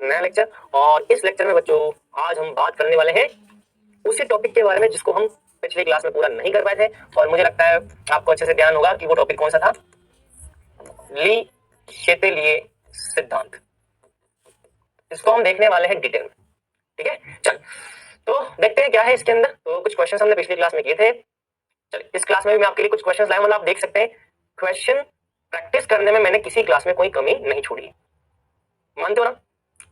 नया लेक्चर। और इस लेक्चर में बच्चों आज हम बात करने वाले हैं उसी टॉपिक के बारे में जिसको हम पिछले क्लास में पूरा नहीं कर पाए थे, और मुझे लगता है आपको अच्छे से ध्यान होगा कि वो टॉपिक कौन सा था। ली शेतेलिए सिद्धांत, इसको हम देखने वाले हैं डिटेल में। ठीक है, चल तो देखते हैं क्या है इसके अंदर। तो कुछ क्वेश्चन हमने पिछली क्लास में किए थे। चलिए इस क्लास में भी मैं आपके लिए कुछ क्वेश्चन लाया, मतलब आप देख सकते हैं क्वेश्चन प्रैक्टिस करने में मैंने किसी क्लास में कोई कमी नहीं छोड़ी। मानते हो ना?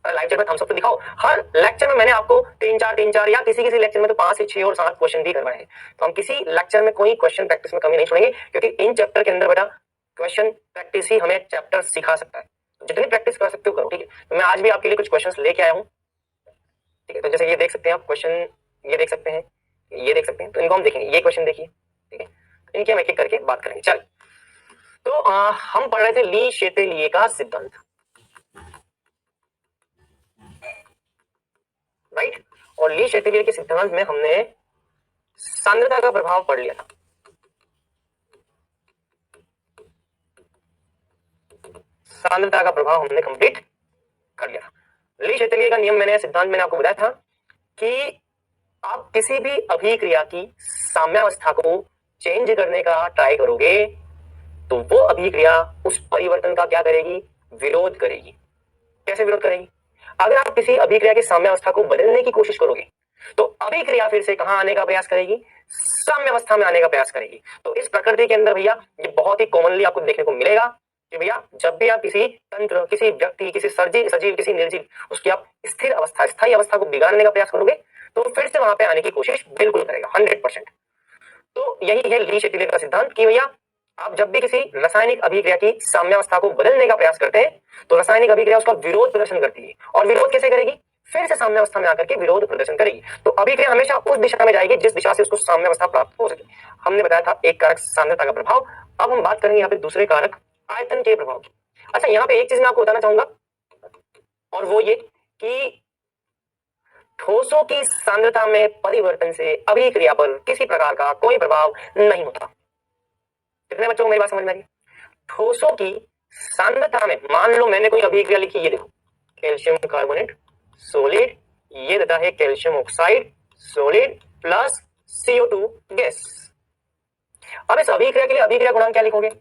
लाइव चैट में थम्स अप तो दिखाओ। हर लेक्चर में मैंने आपको तीन चार या किसी किसी लेक्चर में तो 5 से 6 और 7 क्वेश्चन भी करवाए हैं। तो हम किसी लेक्चर में कोई क्वेश्चन प्रैक्टिस में कमी नहीं छोड़ेंगे, क्योंकि इन चैप्टर के अंदर बेटा क्वेश्चन प्रैक्टिस ही हमें चैप्टर सिखा सकता है। जितनी प्रैक्टिस कर सकते हो करो। ठीक है, तो मैं आज भी आपके लिए कुछ क्वेश्चन लेके आया हूँ। ठीक है, तो जैसे ये देख सकते हैं आप क्वेश्चन, ये देख सकते हैं, ये देख सकते हैं, तो इनको हम देखेंगे। ये क्वेश्चन देखिए, ठीक है, तो इनकी हम एक एक करके बात करेंगे। चल तो हम पढ़ रहे थे ली शेतेलिए का सिद्धांत, राइट। और ली शेतेलिए के सिद्धांत में हमने सांद्रता का प्रभाव पढ़ लिया था। सांद्रता का प्रभाव हमने कंप्लीट कर लिया था। ली शेतेलिए का नियम मैंने, सिद्धांत मैंने आपको बताया था कि आप किसी भी अभिक्रिया की साम्यावस्था को चेंज करने का ट्राई करोगे तो वो अभिक्रिया उस परिवर्तन का क्या करेगी? विरोध करेगी। कैसे विरोध करेगी? अगर आप किसी अभिक्रिया की साम्यावस्था को बदलने की कोशिश करोगे तो अभिक्रिया फिर से कहां आने का प्रयास करेगी? साम्यावस्था में आने का प्रयास करेगी। तो इस प्रकृति के अंदर भैया ये बहुत ही कॉमनली आपको देखने को मिलेगा कि भैया जब भी आप किसी तंत्र, किसी व्यक्ति, किसी सजीव, किसी निर्जीव, उसकी आप स्थिर अवस्था, स्थायी अवस्था को बिगाड़ने का प्रयास करोगे तो फिर से वहां पे आने की कोशिश बिल्कुल करेगा, 100%। तो यही है ली शेतेलिए का सिद्धांत कि भैया आप जब भी किसी रासायनिक अभिक्रिया की साम्यावस्था को बदलने का प्रयास करते हैं तो रासायनिक अभिक्रिया उसका विरोध प्रदर्शन करती है। और विरोध कैसे करेगी? फिर से साम्यावस्था में आकर के विरोध प्रदर्शन करेगी। तो अभिक्रिया हमेशा उस दिशा में जाएगी जिस दिशा से उसको साम्यावस्था प्राप्त हो सके। हमने बताया था एक कारक सांद्रता का प्रभाव। अब हम बात करेंगे यहाँ पे दूसरे कारक आयतन के प्रभाव की। अच्छा, यहाँ पे एक चीज मैं आपको बताना चाहूंगा, और वो ये कि ठोसों की सांद्रता में परिवर्तन से अभिक्रिया पर किसी प्रकार का कोई प्रभाव नहीं होता। कितने बच्चों को मेरी बात समझ में आ रही है? ठोसों की सांद्रता में, मान लो मैंने कोई अभिक्रिया लिखी, ये देखो कैल्शियम कार्बोनेट सॉलिड, ये देता है calcium oxide solid plus CO2 gas. अब इस अभिक्रिया के लिए अभिक्रिया गुणांक क्या लिखोगे?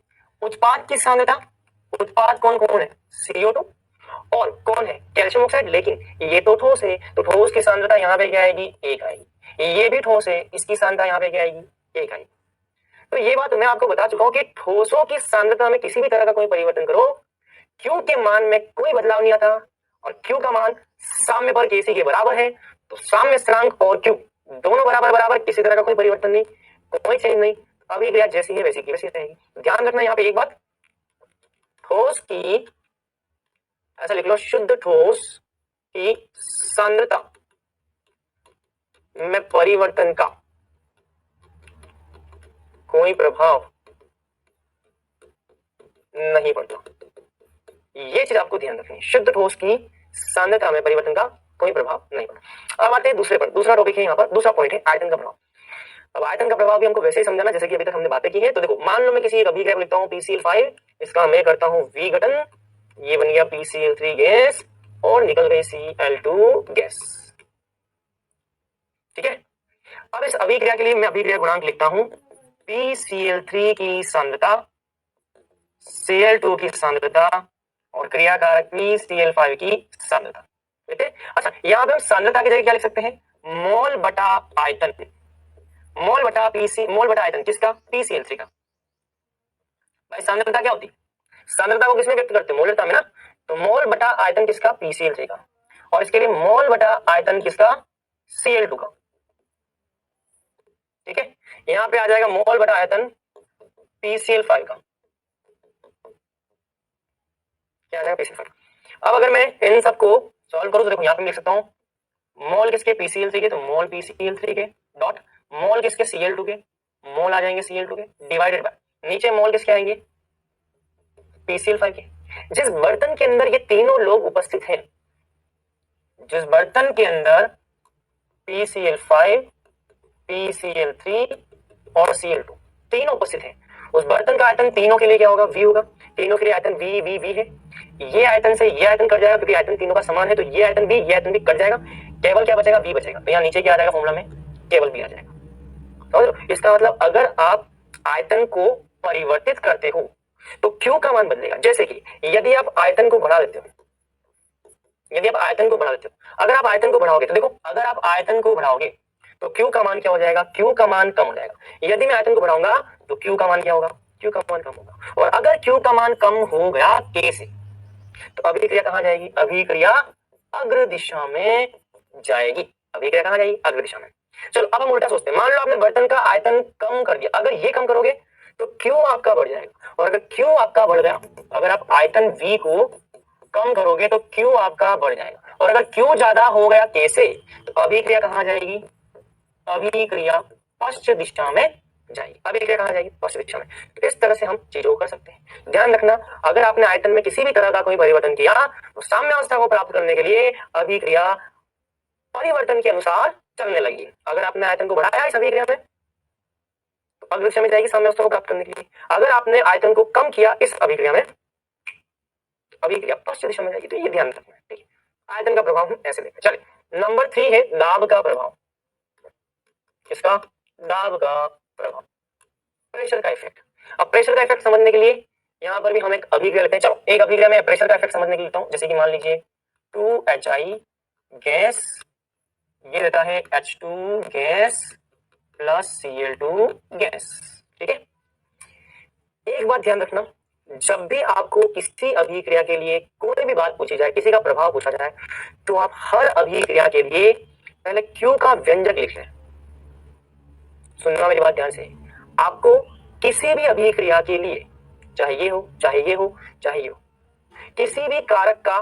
उत्पाद की सांद्रता, उत्पाद कौन कौन है? CO2 और कौन है? Calcium oxide. लेकिन ये तो ठोस है, तो ठोस की सांद्रता यहाँ पे क्या आएगी? 1 आएगी। ये भी ठोस है, इसकी सांद्रता यहाँ पे क्या आएगी? 1 आएगी। तो ये बात मैं आपको बता चुका हूं कि ठोसों की सांद्रता में किसी भी तरह का कोई परिवर्तन करो, Q के मान में कोई बदलाव नहीं आता, और Q का मान साम्य पर Kc के बराबर है। तो साम्य स्थिरांक और Q दोनों बराबर बराबर, किसी तरह का कोई परिवर्तन नहीं, कोई चेंज नहीं। अभिक्रिया जैसी है वैसी की वैसी रहेगी। ध्यान रखना यहाँ पे एक बात, ठोस की, ऐसा लिख लो, शुद्ध ठोस की सांद्रता में परिवर्तन का कोई प्रभाव नहीं पड़ता। ये चीज आपको ध्यान रखनी है, शुद्ध ठोस की सांद्रता में परिवर्तन का कोई प्रभाव नहीं पड़ता। अब आते हैं दूसरे पर। दूसरा टॉपिक है यहाँ पर, दूसरा पॉइंट है आयतन का प्रभाव। अब आयतन का प्रभाव भी हमको वैसे ही समझाना जैसे कि अभी तक हमने बातें की है। तो देखो, मान लो मैं किसी एक अभिक्रिया लिखता हूँ PCl5, इसका मैं करता हूँ विघटन, ये बन गया PCl3 गैस और निकल गई Cl2 गैस। ठीक है, अब इस अभिक्रिया के लिए मैं अभिक्रिया गुणांक लिखता हूँ PCl3 की सांद्रता, Cl2 की सांद्रता और क्रियाकारक PCl5 की सांद्रता। ठीक है, अच्छा यहाँ पे हम सांद्रता की जगह क्या लिख सकते हैं? मोल बटा आयतन। मोल बटा पीसी, मोल बटा आयतन किसका? PCl3 का। भाई सांद्रता क्या होती है? सांद्रता को किसमें व्यक्त करते हैं? मोलता में ना। तो मोल बटा आयतन किसका? PCl3 का। और इसके लिए मोल बटा आयतन किसका? Cl2 का। ठीक है, यहाँ पे आ जाएगा मोल बटा आयतन PCl5 का। क्या आ जाएगा? PCl5। अब अगर मैं इन सबको सॉल्व करूं तो देखो यहाँ पे लिख सकता हूँ मोल किसके? PCl3 के, तो मोल PCl3 के डॉट मोल किसके? Cl2 के, मोल आ जाएंगे Cl2 के, डिवाइडेड बाय नीचे मोल किसके आएंगे? PCl5 के। जिस बर्तन के अंदर ये तीनों लोग उपस्थित हैं, जिस बर्तन के अंदर PCl5, PCl3 और Cl2 तीनों उपस्थित हैं, उस बर्तन का आयतन तीनों के लिए क्या होगा, v होगा। तीनों के लिए आयतन v v v है। ये आयतन से ये आयतन कट जाएगा क्योंकि आयतन तीनों का समान है, तो ये आयतन भी ये आयतन भी कट जाएगा, केवल क्या बचेगा, v बचेगा। तो यहाँ नीचे क्या आ जाएगा फॉर्मूला में, केवल v आ जाएगा। समझ लो, इसका मतलब अगर आप आयतन को परिवर्तित करते हो तो q का मान बदलेगा। जैसे कि यदि आप आयतन को बढ़ा देते हो, यदि आप आयतन को बढ़ा देते हो, अगर आप आयतन को बढ़ाओगे तो देखो, अगर आप आयतन को बढ़ाओगे तो q का मान क्या हो जाएगा, q का मान कम हो जाएगा। यदि मैं आयतन को बढ़ाऊंगा तो q का मान क्या होगा, q का मान कम होगा। और अगर q का मान कम हो गया k से, तो अभिक्रिया कहां जाएगी, अभिक्रिया अग्र दिशा में जाएगी। अभिक्रिया कहां जाएगी, अग्र दिशा में। चलो अब हम उल्टा सोचते हैं। मान लो आपने बर्तन का आयतन कम कर दिया, अगर ये कम करोगे तो q आपका बढ़ जाएगा। और अगर q आपका बढ़ गया, अगर आप आयतन v को कम करोगे तो q आपका बढ़ जाएगा। और अगर q ज्यादा हो गया k से, तो अभिक्रिया कहां जाएगी, अभिक्रिया पश्च दिशा में जाएगी। अभिक्रिया कहां जाएगी, पश्च दिशा में। तो इस तरह से हम चीजों को कर सकते हैं। ध्यान रखना, अगर आपने आयतन में किसी भी तरह का कोई परिवर्तन किया तो साम्यावस्था को प्राप्त करने के लिए अभिक्रिया परिवर्तन के अनुसार चलने लगी। अगर आपने आयतन को बढ़ाया इस अभिक्रिया में तो अग्र दिशा में जाएगी साम्यावस्था को प्राप्त करने के लिए। अगर आपने आयतन को कम किया इस अभिक्रिया में, अभिक्रिया पश्च दिशा में जाएगी। तो ये ध्यान रखना है, ठीक है। आयतन का प्रभाव हम ऐसे देखें। चलिए नंबर 3 है दाब का प्रभाव। किसका, दाब का प्रभाव, प्रेशर का इफेक्ट। अब प्रेशर का इफेक्ट समझने के लिए यहाँ पर भी हम एक अभिक्रिया लेते हैं। चलो एक अभिक्रिया में प्रेशर का इफेक्ट समझने के लिए लेता हूँ। जैसे कि मान लीजिए 2HI गैस, ये देता है H2 gas plus Cl2 gas, ठीक है। एक बात ध्यान रखना, जब भी आपको किसी अभिक्रिया के लिए कोई भी बात पूछी जाए, किसी का प्रभाव पूछा जाए, तो आप हर अभिक्रिया के लिए पहले Q का व्यंजक लिख लें। सुनना मेरी बात ध्यान से, आपको किसी भी अभिक्रिया के लिए, चाहे ये हो चाहे ये हो चाहे ये हो, किसी भी कारक का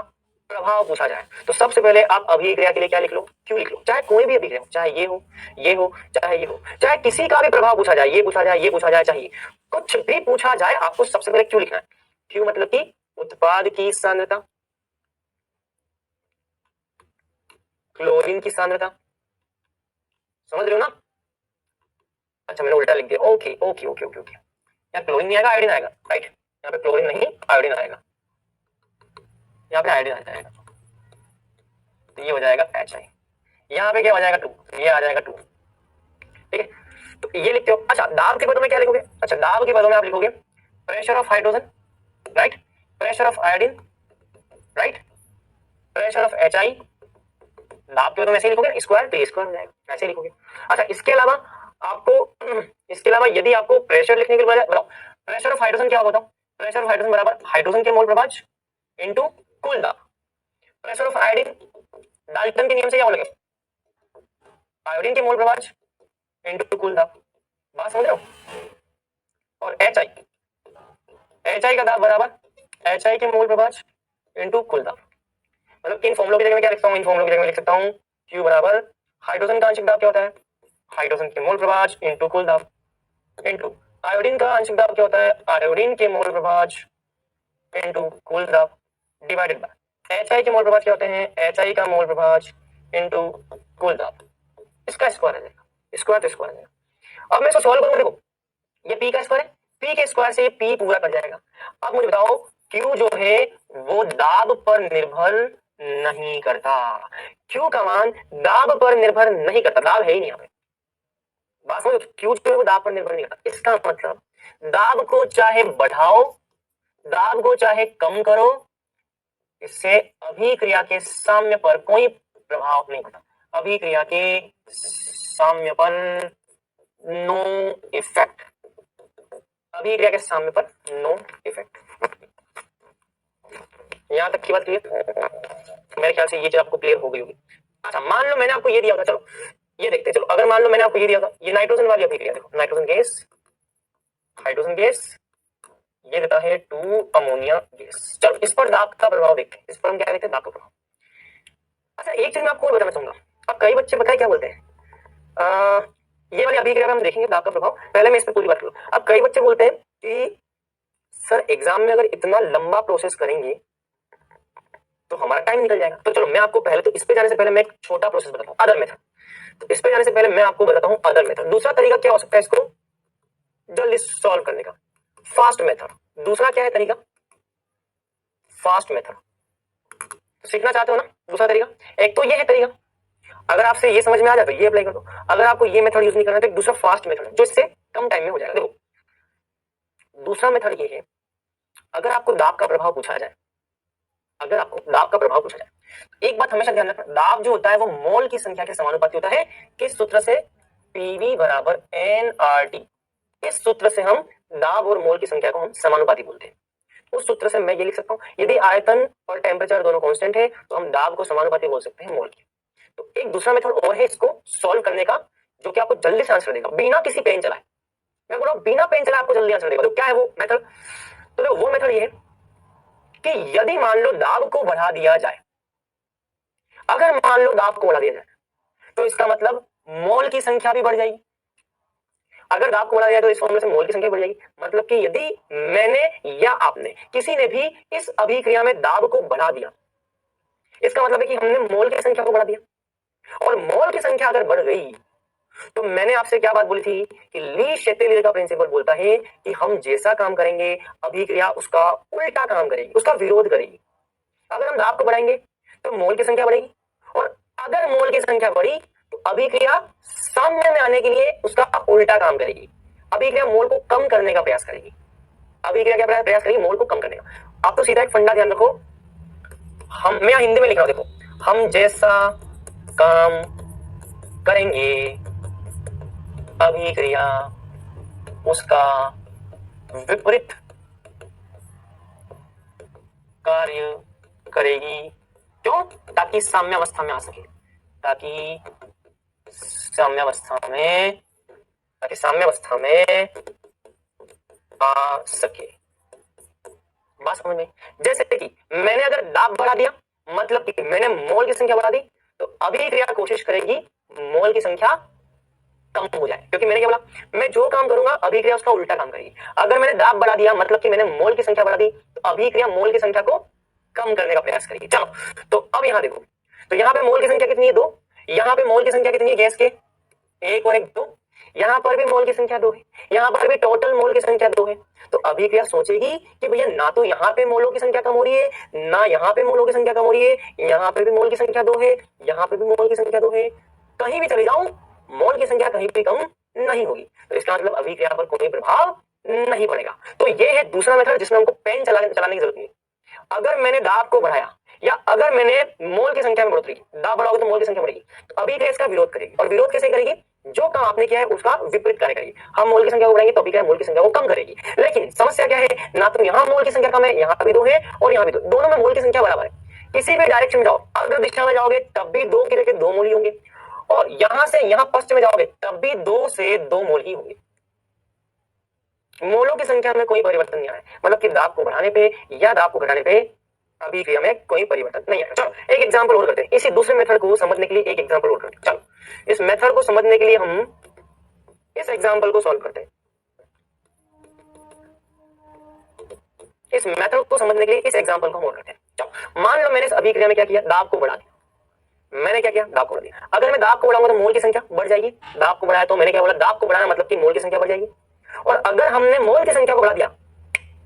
प्रभाव पूछा जाए तो सबसे पहले आप अभिक्रिया के लिए क्या लिख लो, क्यू लिख लो। चाहे कोई भी अभिक्रिया हो, चाहे ये हो ये हो चाहे ये हो, चाहे किसी का भी प्रभाव पूछा जाए, ये पूछा जाए ये पूछा जाए, चाहे कुछ भी पूछा जाए, आपको सबसे पहले क्यू लिखना है। क्यू मतलब कि उत्पाद की सांद्रता, क्लोरीन की सांद्रता, समझ रहे हो ना। अच्छा मैंने उल्टा लिख दिया, okay okay okay okay okay. यहाँ क्लोरीन नहीं आएगा, आयोडीन आएगा, राइट। यहाँ पे क्लोरीन नहीं आयोडीन आएगा, यहाँ पे आयोडीन आ जाएगा, तो ये हो जाएगा HI। यहाँ पे क्या हो जाएगा 2, ये आ जाएगा 2, ठीक है। तो ये लिखते हो। अच्छा दाब के पदों में क्या लिखोगे, अच्छा दाब के पदों में आप लिखोगे pressure of hydrogen, right, pressure of iodine, right, pressure of HI। दाब के पदों में ऐसे लिखोगे, स्क्वायर तो ये स्क्वायर हो जाएगा, ऐसे लिखोगे। अच्छा इसके अलावा आपको, इसके अलावा यदि आपको प्रेशर लिखने के बजाय बताओ प्रेशर ऑफ हाइड्रोजन क्या होगा, बताओ। प्रेशर ऑफ हाइड्रोजन बराबर हाइड्रोजन के मोल प्रभाज इनटू कुल दाब। प्रेशर ऑफ आयोडीन डाल्टन के नियम से क्या बोलेंगे, आयोडीन के मोल प्रभाज इनटू कुल दाब। बात समझ रहे हो। और HI, HI का दाब बराबर HI के मोल प्रभाज इनटू कुल दाब। मतलब इन फॉर्मूलों की जगह में क्या लिखता हूं, इन फॉर्मूलों की जगह में लिख सकता हूं Q बराबर हाइड्रोजन का आंशिक दाब क्या होता है, हाइड्रोजन के मोल प्रभाज इनटू कुल दाब, इनटू आयोडीन का आंशिक दाब क्या होता है, आयोडीन के मोल प्रभाज इनटू कुल दाब, डिवाइडेड बाय HI के मोल प्रभाज क्या होते हैं, HI का मोल प्रभाज इनटू कुल दाब। इसका स्क्वायर आ जाएगा, स्क्वायर तो स्क्वायर आ जाएगा। अब मैं इसको सॉल्व करूंगा, देखो ये P का स्क्वायर है, P के स्क्वायर से P पूरा कट जाएगा। अब मुझे बताओ Q जो है वो दाब पर निर्भर नहीं करता। Q का मान दाब पर निर्भर नहीं करता, दाब है ही नहीं यहाँ पे। बात समझो, Q जो है वो दाब पर निर्भर नहीं करता। इसका मतलब दाब को चाहे बढ़ाओ, दाब को चाहे कम करो, इससे अभिक्रिया के साम्य पर कोई प्रभाव नहीं पड़ता। अभिक्रिया के साम्य पर नो इफेक्ट, अभिक्रिया के साम्य पर नो इफेक्ट। यहां तक की बात क्लियर, मेरे ख्याल से ये चीज आपको क्लियर हो गई होगी। अच्छा मान लो मैंने आपको ये दिया था, चलो ये देखते हैं। चलो अगर मान लो मैंने आपको ये दिया था, ये नाइट्रोजन वाली अभिक्रिया देखो, नाइट्रोजन गैस हाइड्रोजन गैस, ये देता है 2 अमोनिया गैस। चलो इस पर दाब का प्रभाव देखते हैं, इस पर हम क्या देखते हैं, दाब का प्रभाव। अच्छा एक चीज मैं आपको बताना चाहूंगा, अब कई बच्चे बताए क्या बोलते हैं, ये वाली अभिक्रिया में हम देखेंगे दाब का प्रभाव, पहले मैं इस पर पूरी बात करूं। अब कई बच्चे बोलते हैं कि सर एग्जाम में अगर इतना लंबा प्रोसेस करेंगे तो हमारा टाइम निकल जाएगा। तो चलो मैं आपको पहले, तो इस पे जाने से पहले मैं एक छोटा प्रोसेस बताता हूँ, अदर मेथड। तो इस पे जाने से पहले मैं आपको बताता हूँ अदर मेथड, दूसरा तरीका क्या हो सकता है इसको जल्दी सॉल्व करने का। Fast method. दूसरा क्या है तरीका? Fast method. सीखना चाहते हो ना दूसरा तरीका? एक तो ये है तरीका, अगर आपसे ये समझ में आ जाए तो ये अप्लाई कर दो। अगर आपको ये मेथड यूज नहीं करना तो एक दूसरा फास्ट मेथड है जो इससे कम टाइम में हो जाएगा। देखो दूसरा मेथड ये है, अगर आपको दाब का प्रभाव पूछा जाए, अगर आपको दाब का प्रभाव पूछा जाए, एक बात हमेशा ध्यान रखना, दाब जो होता है वो मोल की संख्या के समानुपाती होता है। किस सूत्र से? पीवी बराबर एनआरटी। इस सूत्र से हम दाब और मोल की संख्या को हम समानुपाती बोलते हैं। उस सूत्र से मैं ये लिख सकता हूं, यदि आयतन और टेम्परेचर दोनों कांस्टेंट है तो हम दाब को समानुपाती बोल सकते हैं मोल के। तो एक दूसरा मेथड और है इसको सॉल्व करने का, जो कि आपको जल्दी से आंसर देगा बिना किसी पेन चलाए। मैं बोल रहा हूं बिना पेन चलाए आपको जल्दी आंसर देगा। तो क्या है वो मेथड? तो वो मेथड ये है कि यदि मान लो दाब को बढ़ा दिया जाए, अगर मान लो दाब को बढ़ा दिया जाए तो इसका मतलब मोल की संख्या भी बढ़ जाएगी। अगर दाब को बढ़ा दिया तो इस फॉर्मूले से मोल की संख्या बढ़ जाएगी। मतलब कि यदि मैंने या आपने किसी ने भी इस अभिक्रिया में दाब को बढ़ा दिया, इसका मतलब है कि हमने मोल की संख्या को बढ़ा दिया। और मोल की संख्या अगर बढ़ गई तो मैंने आपसे क्या बात बोली थी कि ली शेतेलियर का प्रिंसिपल बोलता है कि हम जैसा काम करेंगे अभिक्रिया उसका उल्टा काम करेगी, उसका विरोध करेगी। अगर हम दाब को बढ़ाएंगे तो मोल की संख्या बढ़ेगी, और अगर मोल की संख्या बढ़ी तो अभिक्रिया साम्य में आने के लिए उसका उल्टा काम करेगी। अभिक्रिया मोल को कम करने का प्रयास करेगी। अभिक्रिया क्या प्रयास करेगी? मोल को कम करने का। आप तो सीधा एक फंडा ध्यान रखो, मैं हिंदी में लिख रहा हूं, देखो, हम जैसा काम करेंगे अभिक्रिया उसका विपरीत कार्य करेगी। क्यों? ताकि साम्यावस्था में आ सके, ताकि साम्यावस्था में आ सके। बात समझ में? जैसे कि मैंने अगर दाब बढ़ा दिया, मतलब कि मैंने मोल की संख्या बढ़ा दी, तो अभिक्रिया कोशिश करेगी मोल की संख्या कम हो जाए, क्योंकि मैंने क्या बोला, मैं जो काम करूंगा अभिक्रिया उसका उल्टा काम करेगी। अगर मैंने दाब बढ़ा दिया मतलब कि मैंने मोल की संख्या बढ़ा दी, तो अभिक्रिया मोल की संख्या को कम करने का प्रयास करेगी। चलो तो अब यहां देखो, तो यहां पे मोल की संख्या कितनी है? 2। यहां पे मोल की संख्या कितनी है गैस के? 1 और 1 2। यहां पर भी मोल की संख्या 2 है, यहां पर भी टोटल मोल की संख्या 2 है। तो अभिक्रिया सोचेगी कि भैया ना तो यहां पे मोलों की संख्या कम हो रही है, ना यहां पे मोलों की संख्या कम हो रही है, यहां पे भी मोल की संख्या 2 है, यहां पे भी मोल की संख्या 2 है, कहीं भी चले जाऊं मोल की संख्या कहीं भी कम नहीं होगी। तो इसका मतलब अभिक्रिया पर कोई प्रभाव नहीं पड़ेगा। तो ये है दूसरा मेथड जिसमें हमको पेन चलाने की जरूरत नहीं। अगर मैंने दाब को बढ़ाया या अगर मैंने मोल की संख्या में बढ़ोतरी की, दाब बढ़ाओगे तो मोल की संख्या बढ़ेगी, तो अभिक्रिया इसका विरोध करेगी। और विरोध कैसे करेगी? जो काम आपने किया है उसका विपरीत कार्य करेगी। हम मोल की संख्या को बढ़ाएंगे तो अभिक्रिया मोल की संख्या को कम करेगी। लेकिन समस्या क्या है, ना तो यहाँ मोल की संख्या कम है, यहाँ भी 2 है और यहाँ भी 2, दोनों में मोल की संख्या बराबर है। किसी भी डायरेक्शन में जाओ, अग्र दिशा में जाओगे तब भी 2 की जगह 2 मोल ही होंगे, और यहां से यहां पश्चिम में जाओगे तब भी 2 से 2 मोल ही होंगे। मोलों की संख्या में कोई परिवर्तन नहीं आया, मतलब कि दाब को बढ़ाने पे या दाब को घटाने पे अभिक्रिया में कोई परिवर्तन नहीं आया। चलो एक एग्जांपल और करते हैं, इसी दूसरे मेथड को समझने के लिए एक एग्जांपल और करते हैं। चलो इस मेथड को समझने के लिए हम इस एग्जांपल को सॉल्व करते हैं। इस मेथड को समझने के लिए इस एग्जांपल को हम और करते हैं। चलो मान लो मैंने इस अभिक्रिया में क्या किया, दाब को बढ़ा दिया। मैंने क्या किया? दाब को बढ़ा दिया। अगर मैं दाब को बढ़ाऊंगा तो मोल की संख्या बढ़ जाएगी। दाब को बढ़ाया तो मैंने क्या बोला, दाब को बढ़ाना मतलब कि मोल की संख्या बढ़ जाएगी। और अगर हमने मोल की संख्या को बढ़ा दिया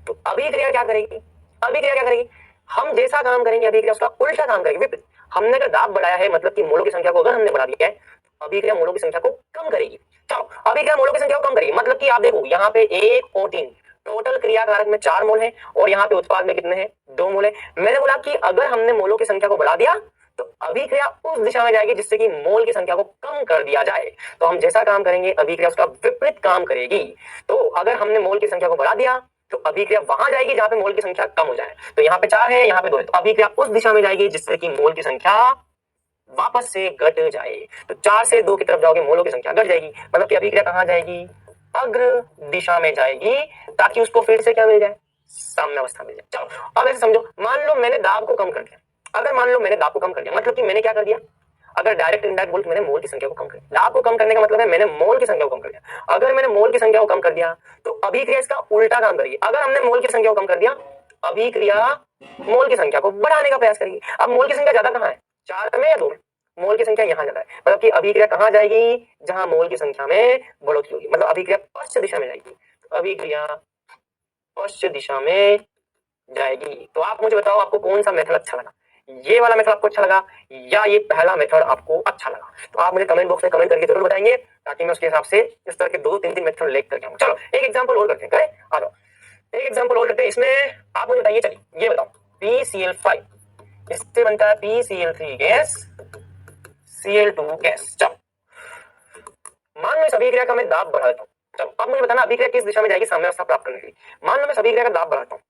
तो अभिक्रिया क्या करेगी? अभिक्रिया क्या करेगी? हम जैसा काम करेंगे अभिक्रिया उसका उल्टा काम करेगी, विपरीत। हमने अगर दाब बढ़ाया है मतलब कि मोलों की संख्या को अगर हमने बढ़ा दिया है तो अभिक्रिया मोलों की संख्या को कम करेगी। चलो अभिक्रिया मोलों की संख्या को कम करेगी, मतलब कि आप देखो यहाँ पे 1 और 3 टोटल क्रियाकारक में 4 मोल है और यहाँ पे उत्पाद में कितने हैं? 2 मोल है। मैंने बोला कि अगर हमने मोलों की संख्या को बढ़ा दिया तो अभिक्रिया उस दिशा में जाएगी जिससे कि मोल की संख्या को कम कर दिया जाए। तो हम जैसा काम करेंगे अभिक्रिया उसका विपरीत काम करेगी। तो अगर हमने मोल की संख्या को बढ़ा दिया तो अभिक्रिया वहां जाएगी जहां पे मोल की संख्या कम हो जाए। तो यहाँ पे 4 है, यहाँ पे 2 है, तो अभिक्रिया उस दिशा में जाएगी जिससे कि मोल की संख्या वापस से घट जाए। तो 4 से 2 की तरफ जाओगे मोलों की संख्या घट जाएगी, मतलब कि अभिक्रिया कहां जाएगी? अग्र दिशा में जाएगी, ताकि उसको फिर से क्या मिल जाए? साम्यावस्था मिल जाए। चलो अब ऐसे समझो, मान लो मैंने दाब को कम कर दिया। अगर मान लो मैंने दाब को कम कर दिया मतलब कि मैंने क्या कर दिया, अगर डायरेक्ट इनडायरेक्ट बोल, मैंने मोल की संख्या को कम कर दिया। दाब को कम करने का मतलब है मैंने मोल की संख्या को कम कर दिया। अगर मैंने मोल की संख्या को कम कर दिया तो अभिक्रिया इसका उल्टा काम करेगी। अगर हमने मोल की संख्या को कम कर दिया, अभिक्रिया मोल की संख्या को बढ़ाने का प्रयास करेगी। अब मोल की संख्या ज्यादा कहाँ है? 4 में या 2 में? मोल की संख्या यहाँ ज्यादा है, मतलब कि अभिक्रिया कहाँ जाएगी? जहां मोल की संख्या में बढ़ोतरी होगी, मतलब अभिक्रिया पश्चिम दिशा में जाएगी। अभिक्रिया पश्चिम दिशा में जाएगी। तो आप मुझे बताओ आपको कौन सा मेथड अच्छा लगा, ये वाला मेथड आपको अच्छा लगा या ये पहला मेथड आपको अच्छा लगा? तो आप मुझे कमेंट बॉक्स में कमेंट करके जरूर बताएंगे ताकि मैं उसके हिसाब से इस तरह के 2-3 मेथड लेकर करके आऊं। चलो एक एग्जांपल और करते हैं, करें आ जाओ, एक एग्जांपल और करते हैं। इसमें आप मुझे बताइए, चलिए ये बताओ PCl5 इससे बनता है PCl3 गैस, Cl2 गैस। चलो मान लो इस अभिक्रिया का मैं दाब बढ़ा देता हूँ। चलो अब मुझे बताना अभिक्रिया किस दिशा में जाएगी साम्य अवस्था प्राप्त करने के लिए। मान लो मैं अभिक्रिया का दाब बढ़ाता हूँ,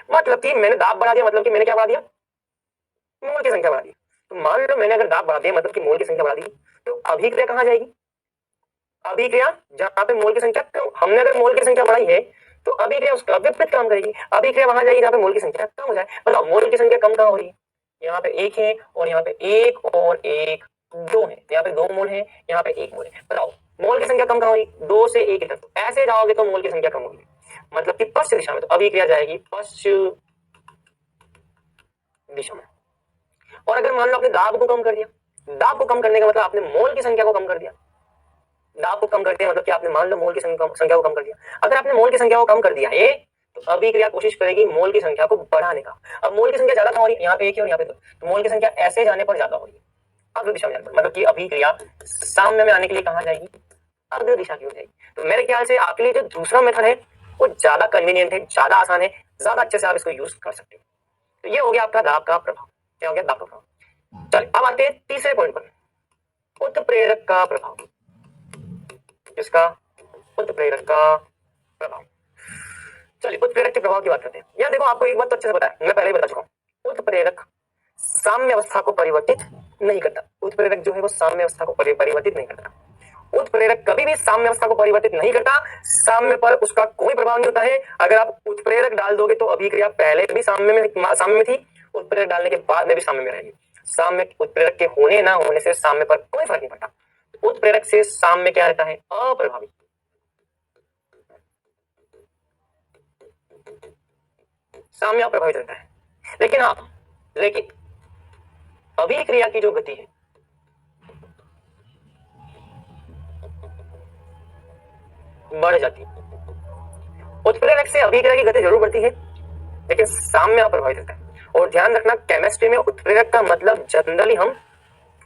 मतलब कि मैंने दाब बढ़ा दिया, मतलब कि मैंने क्या बढ़ा दिया, मोल की संख्या बढ़ा दी। तो मान लो मैंने अगर दाब बढ़ा दिया मतलब कि मोल की संख्या बढ़ा दी, तो अभिक्रिया कहाँ जाएगी? अभिक्रिया जहां पे मोल की संख्या, हमने अगर मोल की संख्या बढ़ाई है तो अभिक्रिया उसका विपरीत काम करेगी, अभिक्रिया वहां जाएगी जहां पे मोल की संख्या कम हो जाए। बताओ मोल की संख्या कम कहां हो रही है? यहाँ पे 1 है और यहाँ पे 1 और 1 2 है, यहाँ पे 2 मोल है, यहाँ पे 1 मोल है। बताओ मोल की संख्या कम कहां होगी? 2 से 1 की तरफ। ऐसे जाओगे तो मोल की संख्या कम होगी, मतलब कि पश्चिम दिशा में। तो अभिक्रिया जाएगी पश्चिम दिशा में। और अगर मान लो आपने दाब को कम कर दिया, दाब को कम करने का मतलब आपने मोल की संख्या को कम कर दिया। दाब को कम करते हैं मतलब कि आपने मान लो मोल की संख्या को कम कर दिया। अगर आपने मोल की संख्या को कम कर दिया है तो अभिक्रिया कोशिश करेगी मोल की संख्या को बढ़ाने का। अब मोल की संख्या ज्यादा कहां हो रही है? यहाँ पे 1 है और यहाँ पे 2, तो मोल की संख्या ऐसे जाने पर ज्यादा हो रही है, अग्र दिशा में जाने पर, मतलब कि अभिक्रिया साम्य में आने के लिए कहां जाएगी? अग्र दिशा की ओर जाएगी। तो मेरे ख्याल से आपके लिए जो दूसरा मेथड है वो ज्यादा कन्वीनियंट है, ज्यादा आसान है, ज्यादा अच्छे से आप इसको यूज कर सकते हो। तो ये हो गया आपका दाब का प्रभाव। क्या हो गया? दाब का प्रभाव। चलिए अब आते हैं तीसरे पॉइंट पर, उत्प्रेरक का प्रभाव। इसका उत्प्रेरक का प्रभाव। चलिए उत्प्रेरक के प्रभाव की बात करते हैं। यार देखो आपको एक बात तो अच्छे से पता है, मैं पहले ही बता चुका हूं, उत्प्रेरक साम्य अवस्था को परिवर्तित नहीं करता। उत्प्रेरक जो है वो साम्य अवस्था को परिवर्तित नहीं करता। उत्प्रेरक कभी भी साम्य अवस्था को परिवर्तित नहीं करता, साम्य पर उसका कोई प्रभाव नहीं होता है। अगर आप उत्प्रेरक डाल दोगे तो अभिक्रिया पहले भी साम्य में थी, उत्प्रेरक डालने के बाद में भी साम्य में रहेगी। साम्य उत्प्रेरक के होने ना होने से साम्य पर कोई फर्क नहीं पड़ता। उत्प्रेरक से साम्य क्या रहता है? अप्रभावित। साम्य अप्रभावित रहता है। लेकिन अभिक्रिया की जो गति है बढ़ जाती है। उत्प्रेरक से अभिक्रिया की गति जरूर बढ़ती है लेकिन साम्य अप्रभावित रहता है। और ध्यान रखना केमिस्ट्री में उत्प्रेरक का मतलब जनरली हम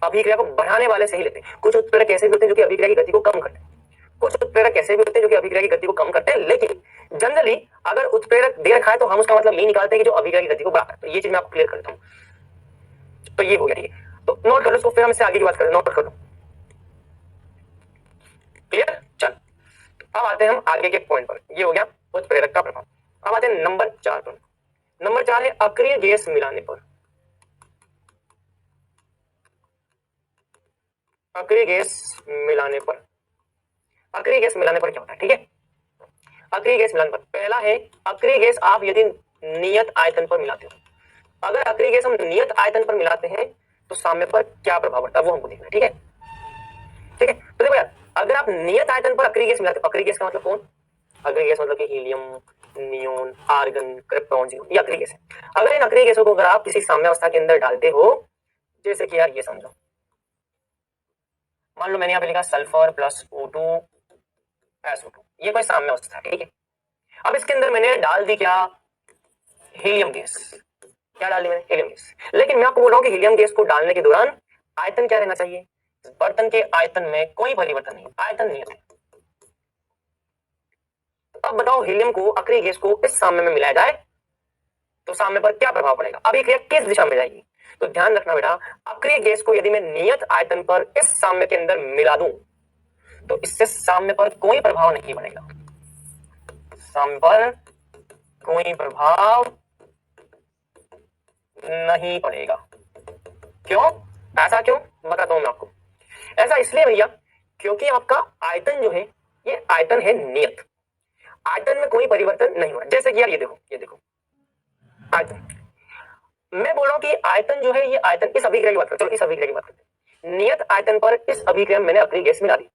अभिक्रिया को बढ़ाने वाले से ही लेते हैं। कुछ उत्प्रेरक ऐसे भी होते हैं जो कि अभिक्रिया की गति को कम करते हैं, कुछ उत्प्रेरक ऐसे भी होते हैं जो कि अभिक्रिया की गति को कम करते हैं। लेकिन जनरली अगर उत्प्रेरक दे रखा है तो हम उसका मतलब ये निकालते हैं कि जो अभिक्रिया की गति को बढ़ाता है। तो ये चीज मैं आपको क्लियर करता हूँ। तो ये हो गया, ठीक है। तो नोट कर लो इसको, फिर हम इससे आगे की बात करें। नोट कर लो, क्लियर। चल अब आते हैं हम आगे के पॉइंट पर। ये हो गया उत्प्रेरक का प्रभाव। अब आते हैं नंबर 4 पर। नंबर 4 है अक्रिय गैस मिलाने पर। अक्रिय गैस मिलाने पर, अक्रिय गैस मिलाने पर क्या होता है? ठीक है, अक्रिय गैस मिलाने पर पहला है अक्रिय गैस आप यदि नियत आयतन पर मिलाते हो। अगर अक्रिय गैस हम नियत आयतन पर मिलाते हैं तो साम्य पर क्या प्रभाव पड़ता है वो हमको देखना है। ठीक है, ठीक है। तो देखो यार, अगर आप नियत आयतन पर अक्रिय गैस मिलाते हो, अक्रिय गैस का मतलब कौन? अक्रिय गैस मतलब कि हीलियम, नियोन, आर्गन, क्रिप्टॉन, ये अक्रिय गैस है। अगर इन अक्रिय गैसों को अगर आप किसी साम्य अवस्था के अंदर डालते हो, जैसे कि यार ये समझो, मान लो मैंने यहाँ पे लिखा सल्फर प्लस O2 SO2, ये कोई साम्य अवस्था है। ठीक है, अब इसके अंदर मैंने डाल दी क्या? Helium gas. क्या डाल दी मैंने? Helium gas. लेकिन मैं आपको बोल रहा हूँ कि हीलियम गैस को डालने के दौरान आयतन क्या रहना चाहिए? बर्तन के आयतन में कोई परिवर्तन नहीं, आयतन नियत है। अब बताओ हीलियम को, अक्रिय गैस को इस साम्य में मिलाया जाए तो साम्य पर क्या प्रभाव पड़ेगा? अब ये किस दिशा में जाएगी? तो ध्यान रखना बेटा, अक्रिय गैस को यदि मैं नियत आयतन पर इस साम्य के अंदर मिला दूं तो इससे साम्य पर कोई प्रभाव नहीं पड़ेगा। साम्य पर कोई प्रभाव नहीं पड़ेगा। क्यों? ऐसा क्यों बताता हूं मैं आपको। ऐसा इसलिए भैया क्योंकि आपका आयतन जो है ये आयतन है नियत, आयतन में कोई परिवर्तन नहीं हुआ। जैसे कि यार ये देखो, ये देखो आयतन, मैं बोल रहा हूं कि आयतन जो है ये आयतन, इस अभिक्रिया की बात करते, चलो इस अभिक्रिया की बात करते हैं। नियत आयतन पर इस अभिक्रिया में मैंने अक्रिय गैस मिला दी।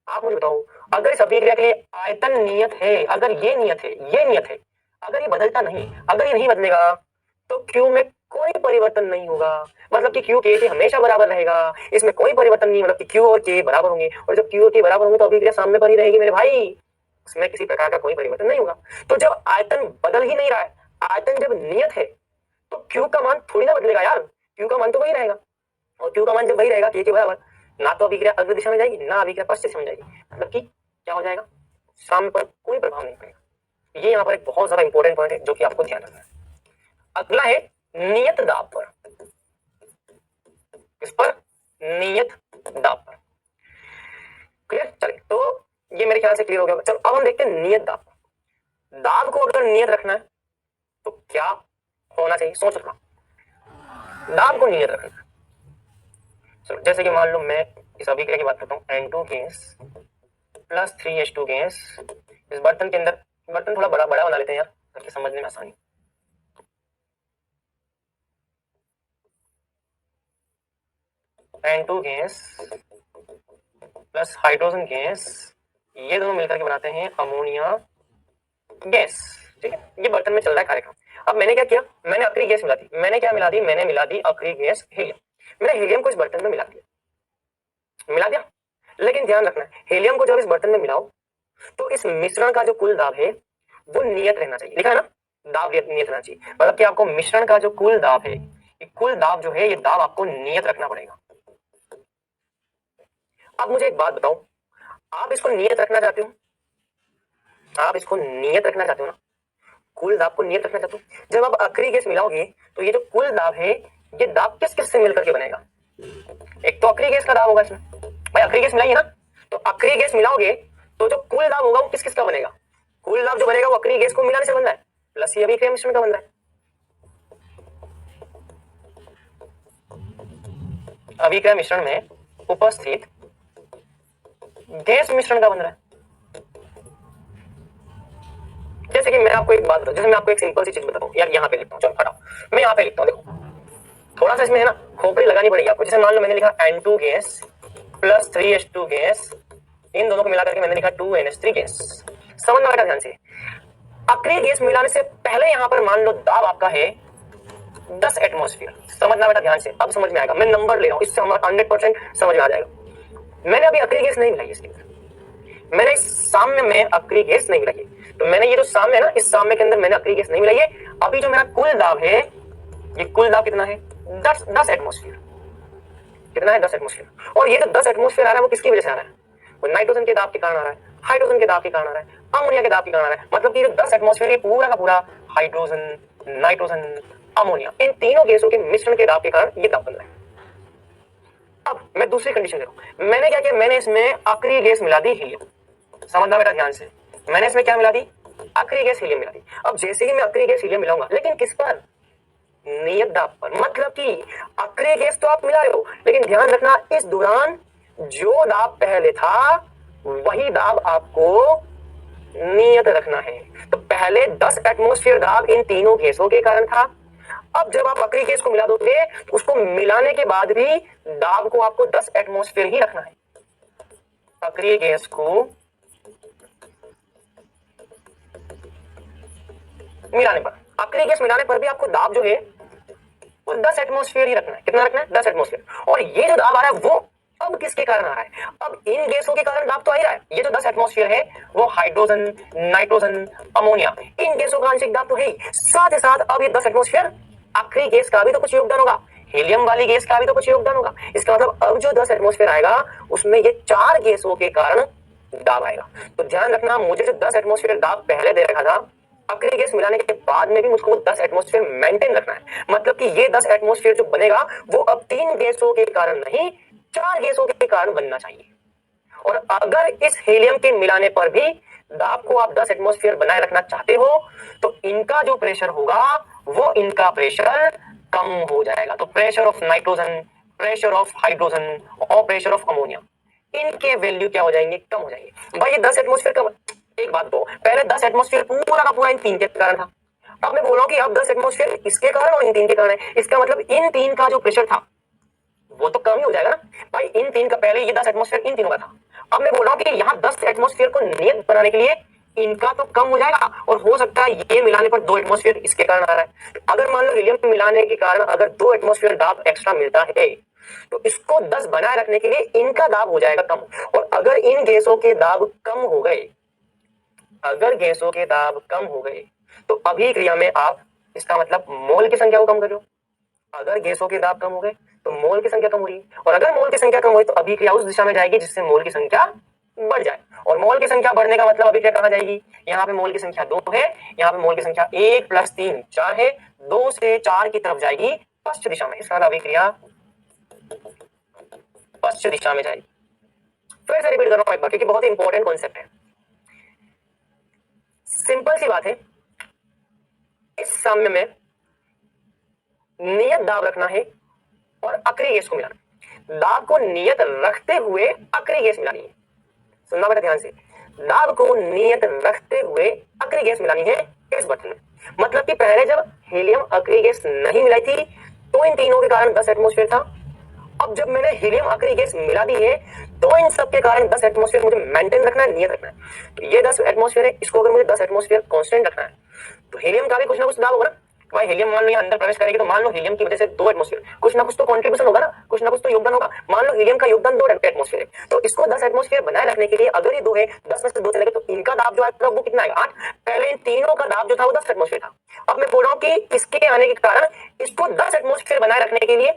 आप मुझे बताओ, अगर इस अभिक्रिया के लिए आयतन नियत है, अगर ये नियत है, ये नियत है, अगर ये बदलता नहीं, अगर ये नहीं बदलेगा तो क्यू में कोई परिवर्तन नहीं होगा। मतलब कि क्यू के हमेशा बराबर रहेगा, इसमें कोई परिवर्तन नहीं, मतलब कि क्यू और के बराबर होंगे। और जब क्यू और के बराबर होंगे तो अभिक्रिया सामने पर ही रहेगी मेरे भाई। उसमें किसी प्रकार का कोई परिवर्तन नहीं होगा। तो जब आयतन बदल ही नहीं रहा है, आयतन जब नियत है, तो Q का मान थोड़ी ना बदलेगा यार, Q का मान तो वही रहेगा। और Q का मान जब वही रहेगा K के बराबर, ना तो अभिक्रिया अग्र दिशा में जाएगी, ना अभिक्रिया पश्चिम दिशा में जाएगी, मतलब कि क्या हो जाएगा, साम्य पर कोई प्रभाव नहीं पड़ेगा। ये यहाँ पर एक बहुत ज्यादा इंपॉर्टेंट पॉइंट है जो कि आपको ध्यान रखना है। अगला है नियत दाब पर। किस पर? नियत दाब पर। क्लियर? चलिए, तो ये मेरे ख्याल से क्लियर हो गया। चलो अब हम देखते हैं नियत दाब। दाब को अगर नियत रखना है तो क्या होना चाहिए, सोच रखना। दाब को नियत रखना है, चलो जैसे कि मान लो मैं इस अभिक्रिया की बात करता हूँ, N2 gas plus 3H2 gas इस बर्तन के अंदर, बर्तन थोड़ा बड़ा बड़ा बना लेते हैं यार ताकि समझने में आसानी। N2 gas plus hydrogen gas, ये दोनों मिलकर के बनाते हैं अमोनिया गैस। ठीक है, ये बर्तन में चल रहा है कार्यक्रम। अब मैंने क्या किया, मैंने अक्रिय गैस मिला दी। मैंने क्या मिला दी, मैंने मिला दी अक्रिय गैस हीलियम। मैंने हीलियम को इस बर्तन में मिला दिया। लेकिन ध्यान रखना, हीलियम को जब इस बर्तन में मिलाओ तो इस मिश्रण का जो कुल दाब है वो नियत रहना चाहिए। लिखा है ना, दाब नियत रहना चाहिए, मतलब कि आपको मिश्रण का जो कुल दाब है, ये कुल दाब जो है, ये दाब आपको नियत रखना पड़ेगा। अब मुझे एक बात बताओ, आप इसको नियत रखना चाहते हो, आप इसको नियत रखना चाहते हो ना, कुल दाब को नियत रखना चाहते हो। जब आप अक्रिय गैस मिलाओगे तो ये जो कुल दाब है, ये दाब किस किस से मिलकर के बनेगा, एक तो अक्रिय गैस का दाब होगा इसमें, भाई अक्रिय गैस मिलाइए ना, तो अक्रिय गैस मिलाओगे तो जो कुल दाब होगा वो किस किस का बनेगा, कुल दाब जो बनेगा वो अक्रिय गैस को मिलाने से बन रहा है प्लस ये अभिक्रिया मिश्रण का बन रहा है। अभिक्रिया मिश्रण में उपस्थित गैस मिश्रण का बन रहा है। जैसे कि मैं आपको एक बात बताऊं, जैसे मैं आपको एक सिंपल सी चीज बताऊं यार, यहाँ पे लिखता हूँ, चलो हटाओ, मैं यहाँ पे लिखता हूँ, देखो थोड़ा सा इसमें है ना खोपड़ी लगानी पड़ेगी आपको। जैसे मान लो मैंने लिखा N2 gas plus 3H2 gas, इन दोनों को मिलाकर के मैंने लिखा 2NH3 गैस। समझना बेटा ध्यान से, अक्रिय गैस मिलाने से पहले यहाँ पर मान लो दाब आपका है 10 एटमॉस्फेयर। समझना बेटा ध्यान से, अब समझ में आएगा, मैं नंबर ले रहा हूँ, इससे हमारा 100% समझ में आ जाएगा। मैंने अभी अक्रिय गैस नहीं मिलाई इसके अंदर, मैंने इस साम्य में अक्रिय गैस नहीं मिलाई, तो मैंने ये जो साम्य है ना, इस साम्य के अंदर मैंने अक्रिय गैस नहीं मिलाई है। अभी जो मेरा कुल दाब है, ये कुल दाब कितना है, 10 एटमॉस्फेयर। कितना है, 10 एटमॉस्फेयर। और ये जो 10 एटमॉस्फेयर आ रहा है वो किसकी वजह से आ रहा है, वो नाइट्रोजन के दाब के कारण आ रहा है, हाइड्रोजन के दाब के कारण आ रहा है, अमोनिया के दाब के कारण आ रहा है। मतलब कि जो 10 एटमॉस्फेयर ये पूरा का पूरा हाइड्रोजन, नाइट्रोजन, अमोनिया, इन तीनों गैसों के मिश्रण के दाब के कारण ये दाब बन रहा है। अब मैं दूसरी कंडीशन दे रहा हूं, मैंने क्या किया, मैंने इसमें अक्रिय गैस मिला दी हीलियम। समझना बेटा ध्यान से, मैंने इसमें क्या मिला दी, अक्रिय गैस हीलियम मिला दी। अब जैसे ही मैं अक्रिय गैस हीलियम मिलाऊंगा, लेकिन किस पर, नियत दाब पर। मतलब कि अक्रिय गैस तो आप मिला रहे हो, लेकिन ध्यान रखना इस दौरान जो दाब पहले था वही दाब आपको नियत रखना है। तो पहले 10 एटमॉस्फेयर दाब इन तीनों गैसों के कारण था। अब जब आप अक्रिय गैस को मिला दोगे तो उसको मिलाने के बाद भी दाब को आपको 10 एटमॉस्फेयर ही रखना है। अक्रिय गैस को मिलाने पर, अक्रिय गैस मिलाने पर भी आपको दाब जो है वो 10 एटमॉस्फेयर ही रखना है। कितना रखना है, 10 एटमॉस्फेयर। और ये जो दाब आ रहा है वो अब किसके कारण आ रहा है, अब इन गैसों के कारण दाब तो आ ही रहा है। ये जो 10 एटमॉस्फेयर है वो हाइड्रोजन, नाइट्रोजन, अमोनिया, इन गैसों का आंशिक दाब तो है ही, साथ ही साथ अब ये 10 एटमॉस्फेयर अक्रिय गैस का भी तो कुछ योगदान होगा, हीलियम वाली गैस का भी तो कुछ योगदान होगा। इसका मतलब अब जो 10 एटमॉस्फेयर आएगा उसमें ये 4 गैसों के कारण दाब आएगा। तो ध्यान रखना, मुझे जो 10 एटमॉस्फेयर दाब पहले दे रखा था, अक्रिय गैस मिलाने के बाद में भी मुझको 10 एटमॉस्फेयर मेंटेन रखना है। मतलब कि ये 10 एटमॉस्फेयर जो बनेगा वो अब 3 गैसों के कारण नहीं, 4 गैसों के कारण बनना चाहिए। और अगर इस हीलियम के मिलाने पर भी दाब को आप 10 एटमॉस्फेयर बनाए रखना चाहते हो तो इनका जो प्रेशर होगा वो इनका प्रेशर कम हो जाएगा। तो pressure of nitrogen, pressure of hydrogen और प्रेशर ऑफ अमोनिया, इनके वैल्यू क्या हो जाएंगे, कम हो जाएंगे। भाई ये 10 एटमॉस्फेयर का, एक बात तो पहले 10 एटमॉस्फेयर पूरा का पूरा इन तीन के कारण था, अब मैं बोल रहा हूं कि अब 10 एटमॉस्फेयर इसके कारण और इन तीन के कारण है। इसका मतलब इन तीन का जो प्रेशर था वो तो कम ही हो जाएगा ना भाई, इन तीन का पहले ये 10 एटमॉस्फेयर इन तीनों का था। अब मैं बोल रहा हूं कि यहाँ 10 एटमॉस्फेयर को नियत बनाने के लिए इनका तो कम हो जाएगा और हो सकता है ये मिलाने पर 2 एटमॉस्फेयर इसके कारण आ रहा है। अगर मान लो हीलियम मिलाने के कारण अगर 2 एटमॉस्फेयर दाब एक्स्ट्रा मिलता है तो इसको 10 बनाए रखने के लिए इनका दाब हो जाएगा कम। और अगर इन गैसों के दाब कम हो गए अगर गैसों के दाब कम हो गए तो अभिक्रिया में आप, इसका मतलब मोल की संख्या को कम कर लो। अगर गैसों के दाब कम हो गए तो मोल की संख्या कम हो रही है, और अगर मोल की संख्या कम हुई तो अभिक्रिया उस दिशा में जाएगी जिससे मोल की संख्या बढ़ जाए। और मोल की संख्या बढ़ने का मतलब अभिक्रिया कहाँ जाएगी, यहाँ पे मोल की संख्या 2 है, यहाँ पे मोल की संख्या 1 + 3 4 है, 2 से 4 की तरफ जाएगी पश्चिम दिशा में। इसका अभिक्रिया पश्चिम दिशा में जाएगी। फिर से रिपीट कर रहा हूं एक बार, क्योंकि बहुत ही इंपॉर्टेंट कॉन्सेप्ट है। सिंपल सी बात है, इस साम्य में नियत दाब रखना है और अक्रिय गैस को मिलाना। दाब को नियत रखते हुए अक्रिय गैस मिलानी है। सुनना बेटा ध्यान से, दाब को नियत रखते हुए अक्रिय गैस मिलानी है इस बर्तन में। मतलब कि पहले जब हीलियम अक्रिय गैस नहीं मिलाई थी तो इन तीनों के कारण 10 एटमॉस्फेयर था। अब जब मैंने हीलियम अक्रिय गैस मिला दी है तो इन सब के कारण 10 एटमॉस्फेयर मुझे मेंटेन रखना है, नियत रखना है। तो ये 10 एटमॉस्फेयर है, इसको अगर मुझे 10 एटमॉस्फेयर कांस्टेंट रखना है तो हीलियम का भी कुछ ना कुछ दाब होगा ना। भाई हीलियम मान लो यहाँ अंदर प्रवेश करेगी तो मान लो हीलियम की वजह से 2 एटमॉस्फेयर, कुछ ना कुछ तो कंट्रीब्यूशन होगा ना, कुछ ना कुछ तो योगदान होगा। मान लो हीलियम का योगदान 2 एटमॉस्फेयर है, तो इसको 10 एटमॉस्फेयर बनाए रखने के लिए अगर ये 2 है, 10 में से 2 चले गए तो इनका दाब जो आएगा वो कितना आएगा, 8। पहले इन तीनों का दाब जो था वो 10 एटमॉस्फेयर था। अब मैं बोल रहा हूँ कि इसके आने के कारण इसको 10 एटमॉस्फेयर बनाए रखने के लिए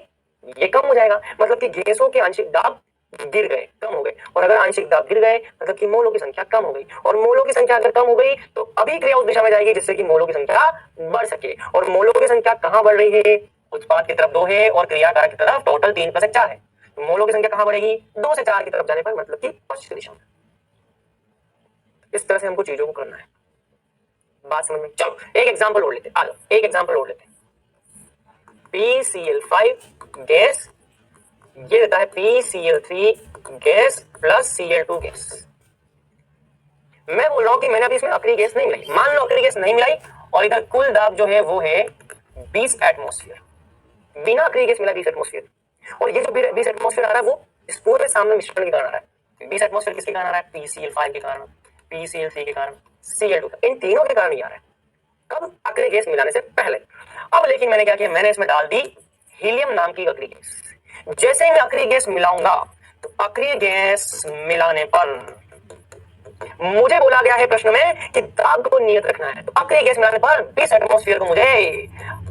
ये कम हो जाएगा। मतलब कि गैसों के आंशिक दाब गिर गए, कम हो गए, और अगर आंशिक दाब गिर गए मतलब कि मोलों की संख्या कम हो गई, और मोलों की संख्या अगर कम हो गई तो अभिक्रिया उस दिशा में जाएगी जिससे कि मोलों की संख्या बढ़ सके। और मोलों की संख्या कहां बढ़ रही है, उत्पाद की तरफ 2 है और क्रियाकारक की तरफ टोटल 3 + 1 4 है। तो मोलों की संख्या कहां बढ़ेगी, 2 से 4 की तरफ जाने पर, मतलब कि पश्चिम दिशा में। इस तरह से हमको चीजों को करना है। बात समझ में? चलो एक एग्जाम्पल और लेते हैं, एक एग्जाम्पल और लेते हैं। PCl5 गैस, ये देता है PCl3 gas plus Cl2 gas. मैं बोल रहा हूं कि मैंने अभी इसमें अक्रिय गैस नहीं मिलाई, मान लो अक्रिय गैस नहीं मिलाई और इधर कुल दाब जो है वो है 20 एटमॉस्फेयर, बिना अक्रिय गैस मिला 20 एटमॉस्फेयर। और ये जो 20 एटमॉस्फेयर आ रहा है वो इस पूरे सामने मिश्रण के कारण आ रहा है। 20 एटमॉस्फेयर किसके कारण आ रहा है, PCl5 के कारण, PCl3 के कारण, Cl2, इन तीनों के कारण ही आ रहा है। कब, अक्रिय गैस मिलाने से पहले। अब लेकिन मैंने क्या किया, मैंने इसमें डाल दी हीलियम नाम की अक्रिय गैस। जैसे ही मैं अक्रिय गैस मिलाऊंगा तो अक्रिय गैस मिलाने पर मुझे बोला गया है प्रश्न में कि दाब को नियत रखना है, तो अक्रिय गैस मिलाने पर 20 एटमॉस्फेयर को मुझे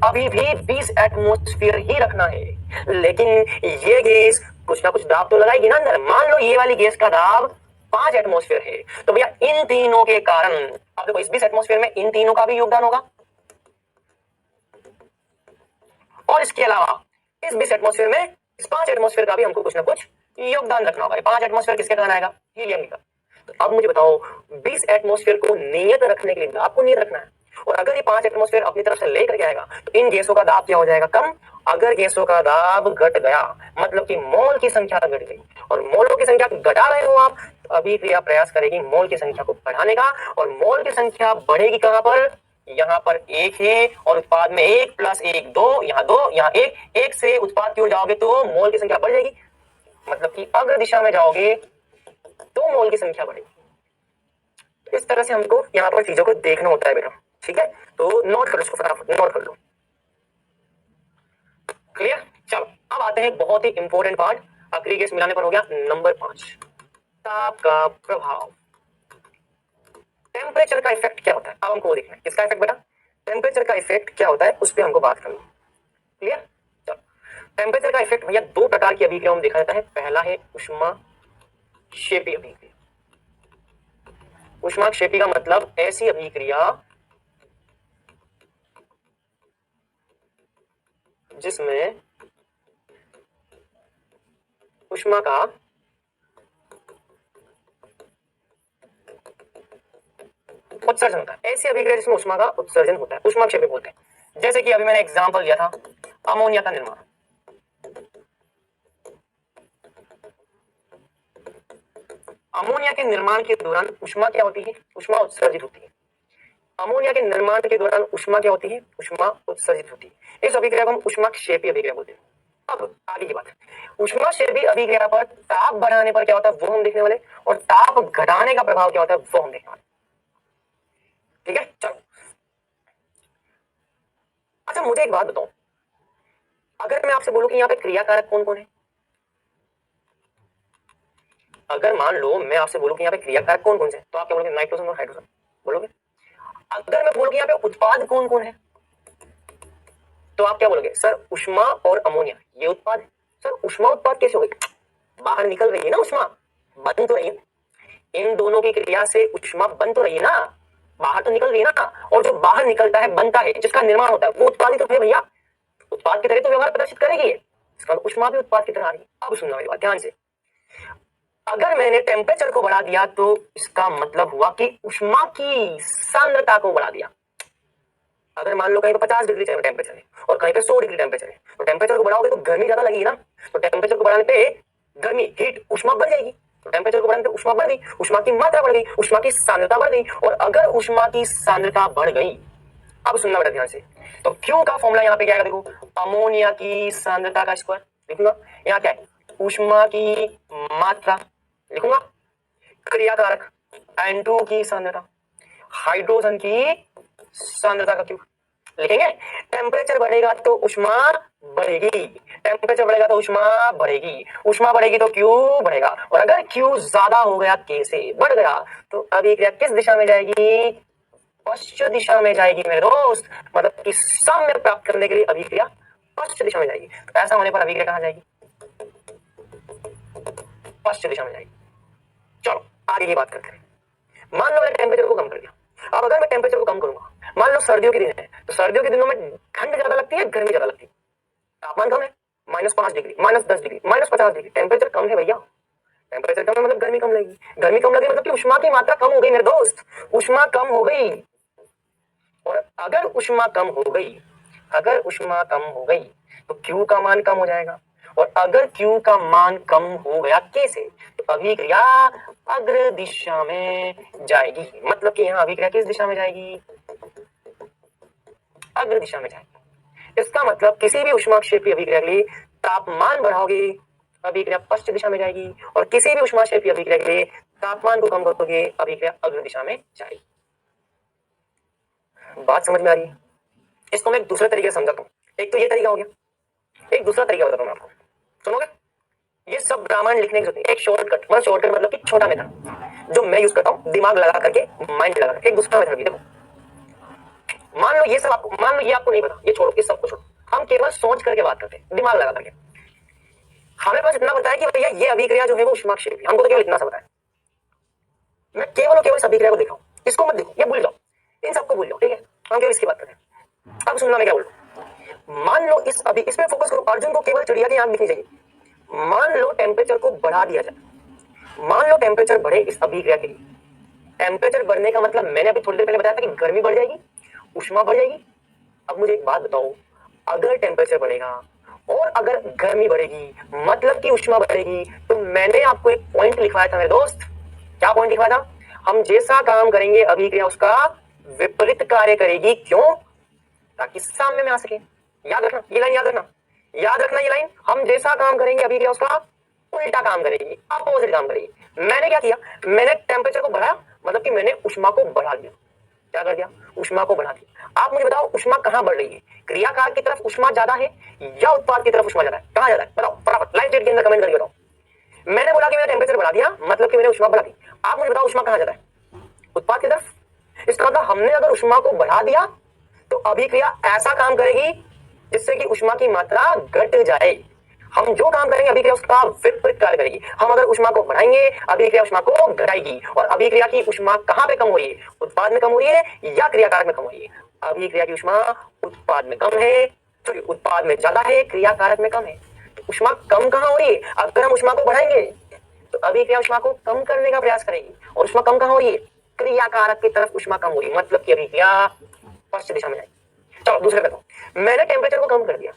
अभी भी 20 एटमॉस्फेयर ही रखना है। लेकिन ये गैस कुछ ना कुछ दाब तो लगाएगी ना अंदर। मान लो ये वाली गैस का दाब 5 एटमॉस्फेयर है, तो भैया इन तीनों के कारण, अब देखो इस 20 एटमॉस्फेयर में इन तीनों का भी योगदान होगा, और इसके अलावा इस 20 एटमॉस्फेयर में इस 5 एटमॉस्फेयर का भी हमको कुछ ना कुछ योगदान रखना होगा। 5 एटमॉस्फेयर किसके कारण आएगा, हीलियम का। तो अब मुझे बताओ 20 एटमॉस्फेयर को नियत रखने के लिए आपको नियत रखना है, और अगर ये 5 एटमॉस्फेयर अपनी तरफ से लेकर के आएगा तो इन गैसों का दाब क्या हो जाएगा, कम। अगर गैसों का दाब घट गया मतलब कि मोल की संख्या घट गई, और मोलों की संख्या घटा रहे हो आप, तो अभिक्रिया प्रयास करेगी मोल की संख्या को बढ़ाने का, और मोल की संख्या बढ़ेगी कहां पर, यहाँ पर 1 है और उत्पाद में 1 + 1 2, यहाँ 2, यहाँ 1, 1 से उत्पाद की ओर जाओगे तो मोल की संख्या बढ़ जाएगी, मतलब कि अग्र दिशा में जाओगे तो मोल की संख्या बढ़ेगी। इस तरह से हमको यहाँ पर चीजों को देखना होता है बेटा, ठीक है। तो नोट करो, इसको फटाफट नोट कर लो। क्लियर? चलो अब आते हैं बहुत ही इंपॉर्टेंट पार्ट, अक्रिय गैस मिलाने पर हो गया नंबर 5, ताप का प्रभाव। टेम्परेचर का इफेक्ट क्या होता है, अब हमको देखना है किसका इफेक्ट बेटा, टेम्परेचर का इफेक्ट क्या होता है उस पर हमको बात करनी। क्लियर? चलो टेम्परेचर का इफेक्ट भैया 2 प्रकार की अभिक्रियाओं में देखा जाता है। पहला है ऊष्माक्षेपी अभिक्रिया। ऊष्माक्षेपी का मतलब ऐसी अभिक्रिया जिसमें ऊष्मा का उत्सर्जन होता है। ऐसी अभिक्रिया जिसमें ऊष्मा का उत्सर्जन होता है ऊष्माक्षेपी बोलते हैं। जैसे कि अभी मैंने एग्जांपल दिया था अमोनिया का निर्माण। अमोनिया के निर्माण के दौरान ऊष्मा क्या होती है, ऊष्मा उत्सर्जित होती है। अमोनिया के निर्माण के दौरान ऊष्मा क्या होती है, ऊष्मा उत्सर्जित होती है। इस अभिक्रिया को हम ऊष्माक्षेपी अभिक्रिया बोलते हैं। अब आगे की बात है, ऊष्माक्षेपी अभिक्रिया पर ताप बढ़ाने पर क्या होता है वो हम देखने वाले, और ताप घटाने का प्रभाव क्या होता है वो हम देखने वाले। ठीक है, चलो। अच्छा मुझे एक बात बताओ, अगर मैं आपसे बोलूं कि यहाँ पे क्रियाकारक कौन कौन है, अगर मान लो मैं आपसे बोलूं कि यहाँ पे क्रियाकारक कौन कौन से, तो आप क्या बोलोगे, नाइट्रोजन और हाइड्रोजन। बोलोगे? अगर मैं बोलूँ यहाँ पे उत्पाद कौन कौन है, तो आप क्या बोलोगे? सर उष्मा और अमोनिया ये उत्पाद है। सर उष्मा उत्पाद कैसे हो गई? बाहर निकल रही है ना उष्मा, बन तो रही है। इन दोनों की क्रिया से उष्मा बन तो रही है ना, बाहर तो निकल रही है ना। और जो बाहर निकलता है, बनता है, जिसका निर्माण होता है, वो उत्पाद ही तो है भैया। उत्पाद की तरह तो व्यवहार प्रदर्शित करेगी, इसका उष्मा भी उत्पाद की तरह आ रही है। अब सुनना मेरी बात ध्यान से। अगर मैंने टेम्परेचर को बढ़ा दिया तो इसका मतलब हुआ कि उष्मा की सांद्रता को बढ़ा दिया। अगर मान लो कहीं पे 50 डिग्री टेम्परेचर है और कहीं पे 100 डिग्री टेम्परेचर है, तो टेम्परेचर को बढ़ाओगे तो गर्मी ज्यादा लगेगी ना। तो टेम्परेचर को बढ़ाने पे गर्मी, हीट, उष्मा बढ़ जाएगी। तो टेम्परेचर को बढ़ाने पे उष्मा बढ़ गई, उष्मा की मात्रा बढ़ गई, उष्मा की सांद्रता बढ़ गई। और अगर उष्मा की सांद्रता बढ़ गई, अब सुनना बेटा ध्यान से, तो क्यू का फॉर्मूला यहाँ पे क्या है देखो, अमोनिया की सांद्रता का स्क्वायर लिखूंगा। यहाँ क्या है? उष्मा की मात्रा लिखूंगा, क्रियाकारक N2 की सांद्रता, हाइड्रोजन की सांद्रता का क्यू लिखेंगे। टेम्परेचर बढ़ेगा तो उष्मा बढ़ेगी, टेम्परेचर बढ़ेगा तो उष्मा बढ़ेगी, उष्मा बढ़ेगी तो क्यू बढ़ेगा। और अगर क्यू ज्यादा हो गया, के से बढ़ गया, तो अभिक्रिया किस दिशा में जाएगी? पश्चिम दिशा में जाएगी मेरे दोस्त। मतलब कि साम्य प्राप्त करने के लिए अभिक्रिया पश्चिम दिशा में जाएगी। तो ऐसा होने पर अभिक्रिया कहां जाएगी? पश्चिम दिशा में जाएगी। चलो आगे की बात करते हैं। मान लो मैंने टेम्परेचर को कम कर दिया। अब अगर मैं टेम्परेचर को कम करूंगा, मान लो सर्दियों के दिन है, तो सर्दियों के दिनों में ठंड ज्यादा लगती है, गर्मी ज्यादा लगती है? तापमान कम है, -5 डिग्री, -10 डिग्री, -50 डिग्री, टेम्परेचर कम है भैया। टेम्परेचर कम है मतलब गर्मी कम लगेगी, गर्मी कम लगेगी मतलब कि उष्मा की मात्रा कम हो गई मेरे दोस्त, उष्मा कम हो गई। और अगर उष्मा कम हो गई, अगर उष्मा कम हो गई, तो Q का मान कम हो जाएगा। और अगर Q का मान कम हो गया कैसे? तो अभिक्रिया अग्र दिशा में जाएगी। मतलब कि यहाँ अभिक्रिया किस दिशा में जाएगी? अग्र दिशा में जाएगी। इसका मतलब किसी भी उष्माक्षेपी अभिक्रिया के लिए तापमान बढ़ाओगे, अभिक्रिया पश्चिम दिशा में जाएगी। और किसी भी उष्माक्षेपी अभिक्रिया के लिए तापमान को कम करोगे, अभिक्रिया अग्र दिशा में जाएगी। बात समझ में आ रही है? इसको मैं एक दूसरे तरीके से समझाता हूँ। एक तो ये तरीका हो गया, एक दूसरा तरीका बताता हूँ आपको, सुनोगे? ये सब रामायण लिखने की जरूरत नहीं, एक शॉर्टकट, मतलब कि छोटा मेथड जो मैं यूज करता हूँ, दिमाग लगा करके, माइंड लगा करके। एक दूसरा मेथड भी देखो। मान लो ये सब आपको, मान लो ये आपको नहीं पता, ये छोड़ो, इस सब को छोड़ो, हम केवल सोच करके बात करते हैं, दिमाग लगा करके। हमें बस इतना पता है कि भैया ये अभिक्रिया जो है वो उष्माक्षेपी, हमको तो केवल इतना सा पता है। मैं केवल और केवल इस अभिक्रिया को देखा, इसको मत देखो, ये भूल जाओ, इन सबको भूल जाओ, ठीक है? हम केवल इसकी बात करें। अब सुनना मैं क्या बोलूं। मान लो इसमें फोकस करो, अर्जुन को केवल चिड़िया की आंख दिखनी चाहिए। मान लो टेम्परेचर को बढ़ा दिया जाए, मान लो टेम्परेचर बढ़े इस अभिक्रिया के लिए। टेम्परेचर बढ़ने का मतलब मैंने अभी थोड़ी देर पहले बताया था कि गर्मी बढ़ जाएगी, उष्मा बढ़ जाएगी। अब मुझे एक बात बताओ, अगर टेम्परेचर बढ़ेगा और अगर गर्मी बढ़ेगी, मतलब कि उष्मा बढ़ेगी, तो मैंने आपको एक पॉइंट लिखवाया था मेरे दोस्त। क्या पॉइंट लिखवाया था? हम जैसा काम करेंगे अभिक्रिया उसका विपरीत कार्य करेगी। क्यों? ताकि सामने में आ सके। याद रखना ये लाइन, याद रखना, याद रखना ये लाइन। हम जैसा काम करेंगे अभिक्रिया उसका उल्टा काम करेगी, अपोजिट काम करेगी। मैंने क्या किया? मैंने टेम्परेचर को बढ़ाया, मतलब कि मैंने उष्मा को बढ़ा दिया। क्या कर दिया? उष्मा को बढ़ा दिया। आप मुझे बताओ उष्मा कहां बढ़ रही है? क्रियाकार की तरफ उष्मा ज्यादा है या उत्पाद की तरफ उष्मा ज्यादा है? कहां ज्यादा है बताओ फटाफट, लाइव चैट के अंदर कमेंट करके बताओ। मैंने बोला कि मैंने टेम्परेचर बढ़ा दिया, मतलब कि मैंने उष्मा बढ़ा दी। आप मुझे बताओ उष्मा कहां ज्यादा है? उत्पाद की तरफ। इसका मतलब हमने अगर उष्मा को बढ़ा दिया तो अभिक्रिया ऐसा काम करेगी जिससे कि उष्मा की मात्रा घट जाए। हम जो काम करेंगे अभिक्रिया उसका विपरीत कार्य करेगी। हम अगर उष्मा को बढ़ाएंगे अभिक्रिया उष्मा को घटाएगी। और अभिक्रिया की उष्मा कहां पे कम हो रही है? उत्पाद में कम हो रही है या क्रियाकारक में कम हो रही है? अभिक्रिया की उष्मा उत्पाद में कम है, सॉरी उत्पाद में ज्यादा है, क्रियाकारक में कम है। तो उष्मा कम कहां हो रही है? अगर हम उष्मा को बढ़ाएंगे तो अभिक्रिया उष्मा को कम करने का प्रयास करेगी। और उष्मा कम कहां हो रही है? क्रियाकारक की तरफ उष्मा कम हो रही है, मतलब कि अभिक्रिया पश्चिम दिशा में जाएगी। चलो दूसरे पे, मैंने टेम्परेचर को कम कर दिया।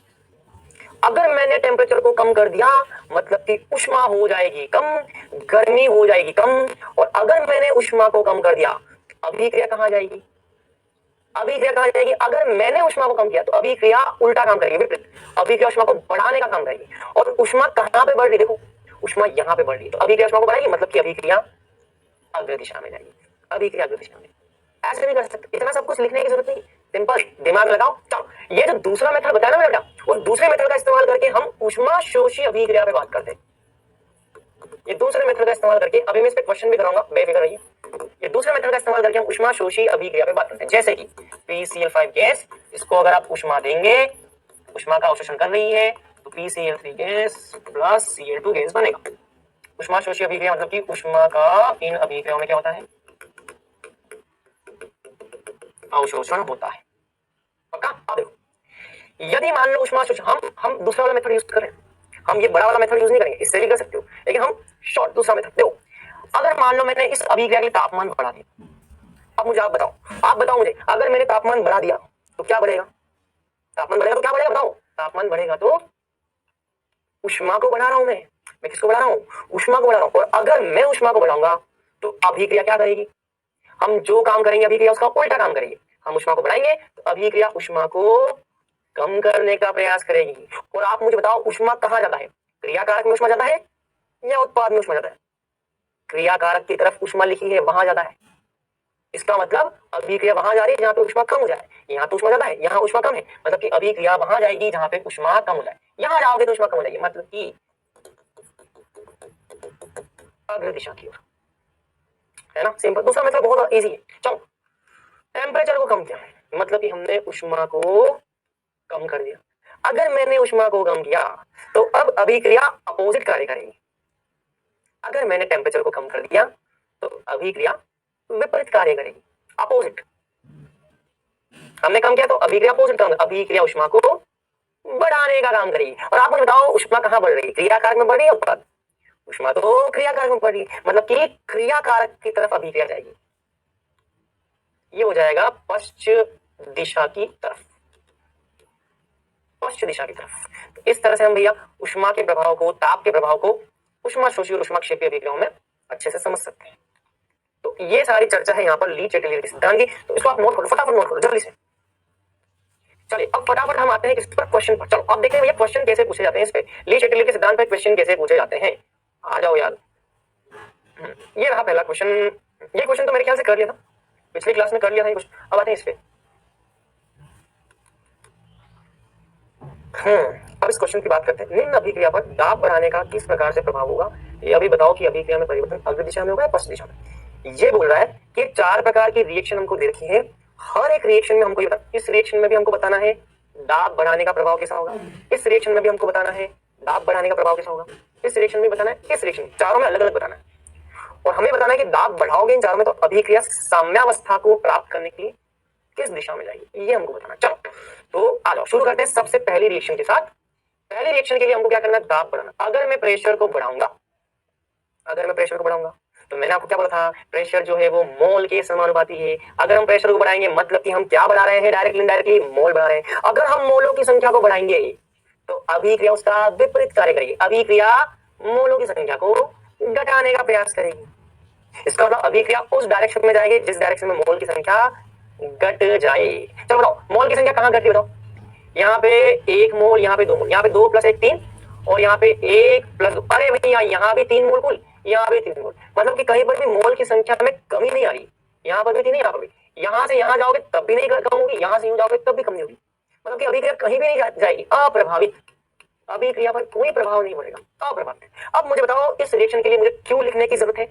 अगर मैंने टेम्परेचर को कम कर दिया मतलब कि उष्मा हो जाएगी कम, गर्मी हो जाएगी कम। और अगर मैंने उष्मा को कम कर दिया अभिक्रिया कहां जाएगी? अभिक्रिया कहां जाएगी? अगर मैंने उष्मा को कम किया तो अभिक्रिया उल्टा काम करेगी, विपरीत। अभिक्रिया उष्मा को बढ़ाने का काम करेगी। और उष्मा कहां पे बढ़ रही? देखो उष्मा यहां पे बढ़ रही है, तो अभिक्रिया उष्मा को बढ़ाएगी, मतलब कि अभिक्रिया अग्र दिशा में जाएगी। अभिक्रिया अग्र दिशा में। ऐसे भी कर सकते, इतना सब कुछ लिखने की जरूरत नहीं, सिंपल दिमाग लगाओ। चलो ये जो दूसरा मेथड बताया ना बेटा, वो दूसरे मेथड का इस्तेमाल करके हम उष्मा शोषी अभिक्रिया पे बात करते हैं। ये दूसरे मेथड का इस्तेमाल करके, अभी मैं इस पे क्वेश्चन भी कराऊंगा, बेफिक्र रहिए। ये दूसरे मेथड का इस्तेमाल करके हम उष्मा शोषी अभिक्रिया पे बात करते हैं। जैसे कि PCl5 गैस, इसको अगर आप उष्मा देंगे, उष्मा का अवशोषण कर रही है, तो PCl3 gas plus Cl2 gas बनेगा। उष्मा शोषी अभिक्रिया मतलब कि उष्मा का इन अभिक्रियाओं में क्या होता है, अवशोषण होता है। पक्का? अब देखो, यदि मान लो उष्मा शोषण, हम दूसरा वाला मेथड यूज कर रहे हैं, हम ये बड़ा वाला मेथड यूज नहीं करेंगे, इससे भी कर सकते हो, लेकिन हम शॉर्ट दूसरा मेथड। देखो, अगर मान लो मैंने इस अभिक्रिया के लिए तापमान बढ़ा दिया, अब मुझे आप बताओ मुझे, अगर मैंने तापमान बढ़ा दिया तो क्या बढ़ेगा? तापमान बढ़ेगा तो क्या बढ़ेगा बताओ? तापमान बढ़ेगा तो उष्मा को बढ़ा रहा हूं मैं किसको बढ़ा रहा हूं? उष्मा को बढ़ा रहा हूं। और अगर मैं उष्मा को बढ़ाऊंगा तो अभिक्रिया क्या करेगी? हम जो काम करेंगे अभिक्रिया उसका उल्टा काम करेगी। हम उष्मा को बढ़ाएंगे तो अभिक्रिया उष्मा को कम करने का प्रयास करेगी। और आप मुझे बताओ, उष्मा कहां जाता है? क्रियाकारक में उष्मा जाता है या उत्पाद में उष्मा जाता है? क्रियाकारक की तरफ उष्मा लिखी है, वहां जाता है। इसका मतलब अभिक्रिया वहां जा रही है जहां पे उष्मा कम हो जाए। यहाँ तो उष्मा ज्यादा है, यहाँ उष्मा कम है, मतलब कि अभिक्रिया वहां जाएगी जहां पे उष्मा कम हो जाए। यहाँ जाओगे तो उष्मा कम हो जाएगी, मतलब कि अग्र दिशा की ओर, है ना? सिंपल। दूसरा मतलब बहुत इजी है। चलो, टेम्परेचर को कम किया, मतलब कि हमने उष्मा को कम कर दिया। अगर मैंने उष्मा को कम किया तो अब अभिक्रिया अपोजिट कार्य करेगी। अगर मैंने टेम्परेचर को कम कर दिया तो अभिक्रिया विपरीत कार्य करेगी, अपोजिट। हमने कम किया तो अभिक्रिया अपोजिट काम, अभिक्रिया उष्मा को बढ़ाने का काम करेगी। और आप मुझे बताओ, उष्मा कहां बढ़ रही है? क्रियाकारक में बढ़ रही है उत्पाद? उष्मा तो क्रियाकारक में बढ़ रही है, मतलब कि क्रियाकारक की तरफ अभिक्रिया जाएगी। ये हो जाएगा पश्चिम दिशा की तरफ, पश्चिम दिशा की तरफ। तो इस तरह से हम भैया उष्मा के प्रभाव को, ताप के प्रभाव को उष्मा शोषी और उष्मा क्षेपी अभिक्रियाओं में अच्छे से समझ सकते हैं। तो ये सारी चर्चा है यहाँ पर ली चेटेलियर के सिद्धांत की। तो इसको आप नोट करो, फटाफट नोट करो जल्दी से। चलिए अब फटाफट हम आते हैं किस पर? क्वेश्चन पर। चलो अब देखते हैं भैया क्वेश्चन कैसे पूछे जाते हैं इस पे, ली चेटेलियर के सिद्धांत पर क्वेश्चन कैसे पूछे जाते हैं। आ जाओ यार। ये रहा पहला क्वेश्चन। ये क्वेश्चन तो मेरे ख्याल से कर लिया था, पिछली क्लास में कर लिया था ये क्वेश्चन। अब आते हैं इस पे। अब इस क्वेश्चन की बात करते हैं। निम्न अभिक्रिया पर दाब बढ़ाने का किस प्रकार से प्रभाव होगा? ये अभी बताओ कि अभिक्रिया में परिवर्तन अग्र दिशा में होगा या पश्चिम दिशा में? ये बोल रहा है कि 4 प्रकार की रिएक्शन हमको दे रखी है। हर एक रिएक्शन में हमको इस रिएक्शन में भी हमको बताना है दाब बढ़ाने का प्रभाव कैसा होगा, इस रिएक्शन में भी हमको बताना है दाब बढ़ाने का प्रभाव कैसा होगा, इस रिएक्शन में बताना है, इस रिएक्शन चारों में अलग अलग बताना है। और हमें बताना है कि दाब बढ़ाओगे इन चारों में तो अभिक्रिया साम्यावस्था को प्राप्त करने के लिए किस दिशा में जाएगी, ये हमको बताना। चलो तो आ जाओ शुरू करते हैं सबसे पहली रिएक्शन के साथ। पहली रिएक्शन के लिए हमको क्या करना है? दाब बढ़ाना। अगर मैं प्रेशर को बढ़ाऊंगा, तो मैंने आपको क्या बोला था? प्रेशर जो है वो मोल के समानुपाती है। अगर हम प्रेशर को बढ़ाएंगे मतलब कि हम क्या बढ़ा रहे हैं? डायरेक्टली इनडायरेक्टली मोल बढ़ा रहे हैं। अगर हम मोलों की संख्या को बढ़ाएंगे तो अभिक्रिया उसका विपरीत कार्य करेगी, अभिक्रिया मोलों की संख्या को घटाने का प्रयास करेगी। इसका मतलब अभिक्रिया उस डायरेक्शन में जाएगी जिस डायरेक्शन में मोल की संख्या घट जाए। चलो बताओ मोल की संख्या कहां घटती है? बताओ, यहाँ पे 1 मोल, यहाँ पे 2 मोल, यहाँ पे 2 + 1 3, और यहाँ पे 1 + 2, अरे भैया यहाँ भी 3 मोल कुल, यहाँ पे 3 मोल, मतलब कि कहीं पर भी मोल की संख्या में कमी नहीं आ रही। यहाँ पर भी 3, यहाँ पर भी। यहाँ से यहाँ जाओगे तब भी नहीं कम होगी, यहाँ से यूं जाओगे तब भी कम नहीं होगी, मतलब कि अभिक्रिया कहीं भी नहीं जाएगी, अप्रभावित। अभिक्रिया पर कोई प्रभाव नहीं पड़ेगा, अप्रभावित। अब मुझे बताओ इस रिएक्शन के लिए मुझे क्यों लिखने की जरूरत है?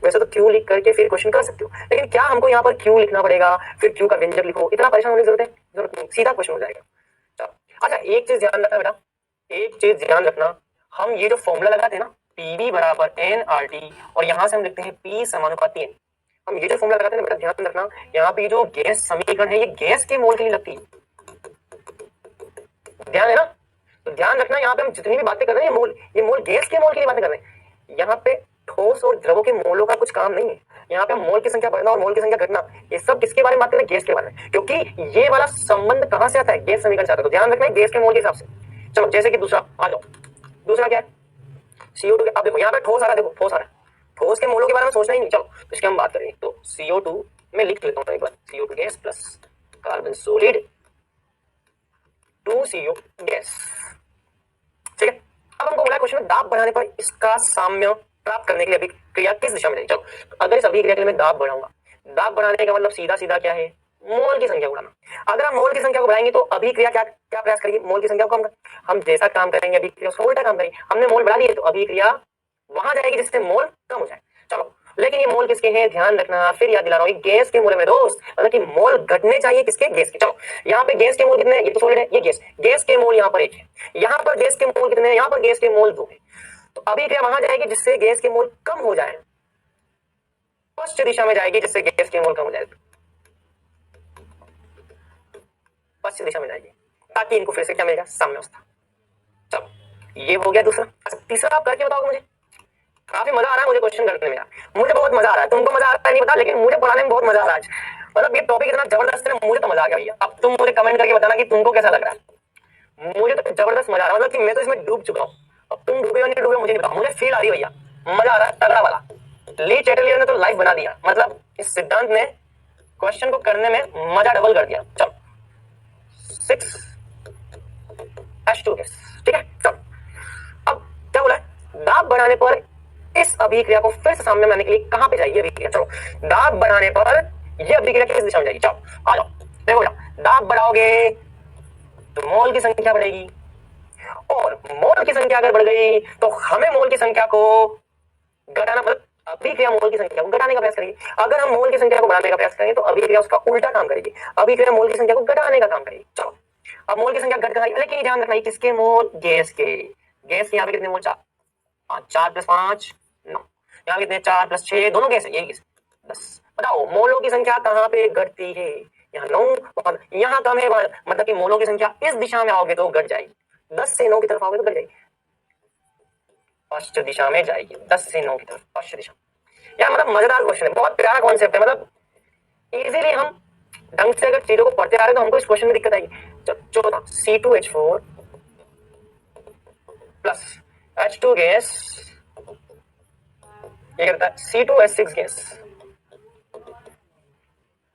वैसे तो क्यू लिख करके फिर क्वेश्चन कर सकते हो, लेकिन क्या हमको यहाँ पर क्यू लिखना पड़ेगा, फिर क्यू का व्यंजक लिखो, इतना परेशान होने की जरूरत है? जरूरत नहीं, सीधा क्वेश्चन हो जाएगा। चलो अच्छा, एक चीज ध्यान रखना बेटा, एक चीज ध्यान रखना, हम ये जो फॉर्मूला लगाते हैं ना PV = nRT, और यहाँ से हम लिखते हैं P समानुपाती n। हम ये जो फॉर्मूला लगाते हैं ना बेटा, ध्यान रखना, यहाँ पे जो गैस समीकरण है ये गैस के मोल के लिए लगती है, ध्यान है ना? तो ध्यान रखना, यहाँ पे हम जितनी भी बातें कर रहे हैं ये मोल गैस के मोल के लिए बातें कर रहे हैं। यहाँ पे ठोस और द्रवों के मोलों का कुछ काम नहीं है। यहाँ पे हम मोल की संख्या बढ़ना और मोल की संख्या घटना, ये सब किसके बारे में बात कर रहे हैं? गैस के बारे में। क्योंकि ये वाला संबंध कहां से आता है? गैस समीकरण से आता है। तो ध्यान रखना है गैस के मोल के हिसाब से। चलो जैसे कि दूसरा आ जाओ, दूसरा क्या है? CO2। अब देखो यहाँ पे ठोस आ रहा है, देखो ठोस आ रहा है, ठोस के मोलों के बारे में सोचना ही नहीं। चलो तो इसकी हम बात करेंगे, तो CO2 में लिख लेता हूँ एक बार, CO2 gas plus carbon solid 2CO gas, ठीक है। अब हमको बोला क्वेश्चन में दाब बढ़ाने पर इसका साम्य प्राप्त करने के लिए अभिक्रिया किस दिशा में जाएगी? चलो अगर इस अभिक्रिया के लिए मैं दाब बढ़ाऊंगा, दाब बढ़ाने का मतलब सीधा सीधा क्या है? मोल की संख्या बढ़ाना। अगर हम मोल की संख्या को बढ़ाएंगे तो अभिक्रिया क्या क्या प्रयास करेगी? मोल की संख्या को कम कर, हम जैसा काम करेंगे अभिक्रिया उसका उल्टा काम करेंगे। हमने मोल बढ़ा दिए तो अभिक्रिया वहां जाएगी जिससे मोल कम हो जाए। चलो लेकिन ये मोल किसके हैं ध्यान रखना, फिर याद दिला रहा हूं, गैस के मोल है मेरे दोस्त, मतलब कि मोल घटने चाहिए किसके, गैस के। चलो यहाँ पे गैस के मोल कितने हैं, ये तो सॉलिड है, ये गैस के मोल यहाँ पर 1 है, यहाँ पर गैस के मोल कितने हैं, यहाँ पर गैस के मोल 2 है। तो अभी क्या वहां जाएगी जिससे गैस के मोल कम हो जाए, पश्चिम दिशा में जाएगी जिससे गैस के मोल कम हो जाए, पश्चिम दिशा में जाएगी, ताकि इनको फिर से क्या मिलेगा, साम्यावस्था। चलो ये हो गया दूसरा। अच्छा तीसरा आप करके बताओगे मुझे, काफी मजा आ रहा है मुझे क्वेश्चन करने में, मुझे बहुत मजा आ रहा है, तुमको मजा आ रहा है नहीं पता, लेकिन मुझे पढ़ाने में बहुत मजा आ रहा है आज। मतलब ये टॉपिक इतना जबरदस्त है, मुझे तो मजा आ गया भैया। अब तुम मुझे कमेंट करके बताना कि तुमको कैसा लग रहा है, मुझे तो जबरदस्त मजा आ रहा है, मतलब कि मैं तो इसमें डूब चुका हूँ। अब तुम डूबे हो नहीं डूबे मुझे नहीं पता, मुझे फील आ रही है भैया, मजा आ रहा है तगड़ा वाला। ली चैटलियर ने तो लाइव बना दिया, मतलब इस सिद्धांत ने क्वेश्चन को करने में मजा डबल कर दिया। चलो 6H2 गैस, ठीक है। चलो अब क्या बोला है, दाब बढ़ाने पर इस अभिक्रिया को फिर से सामने लाने के लिए कहां पे जाएगी अभिक्रिया। चलो दाब बढ़ाने पर यह अभिक्रिया किस दिशा में जाएगी, चलो आ जाओ देखो जाओ, दाब बढ़ाओगे तो मोल की संख्या बढ़ेगी, और मोल की संख्या अगर बढ़ गई तो हमें मोल की संख्या को घटाना, मतलब अभिक्रिया मोल की संख्या को घटाने का प्रयास करेगी। अगर हम मोल की संख्या को बढ़ाने का प्रयास करेंगे तो अभिक्रिया उसका उल्टा काम करेगी, अभिक्रिया मोल की संख्या को घटाने का काम करेगी। चलो अब मोल की संख्या घट गई, लेकिन ध्यान रखना किसके मोल, गैस के। गैस के यहाँ पे कितने मोल, 4, 4 + 5 9, यहाँ कितने 4 + 6 दोनों गैस है, यही गैस 10। बताओ मोलों की संख्या कहाँ पे घटती है, यहाँ 9 और यहाँ कम है, मतलब कि मोलों की संख्या इस दिशा में आओगे तो घट जाएगी, 10 से 9 की तरफ आओगे तो घट जाएगी, पश्चिम दिशा में जाएगी, 10 से 9 की तरफ पश्चिम दिशा। यार मतलब मजेदार क्वेश्चन है, बहुत प्यारा कॉन्सेप्ट है, मतलब इजीली हम ढंग से अगर चीजों को पढ़ते आ रहे तो हमको इस क्वेश्चन में दिक्कत आएगी। चौथा C2H4 प्लस H2 गैस, ये करता है C2H6 गैस,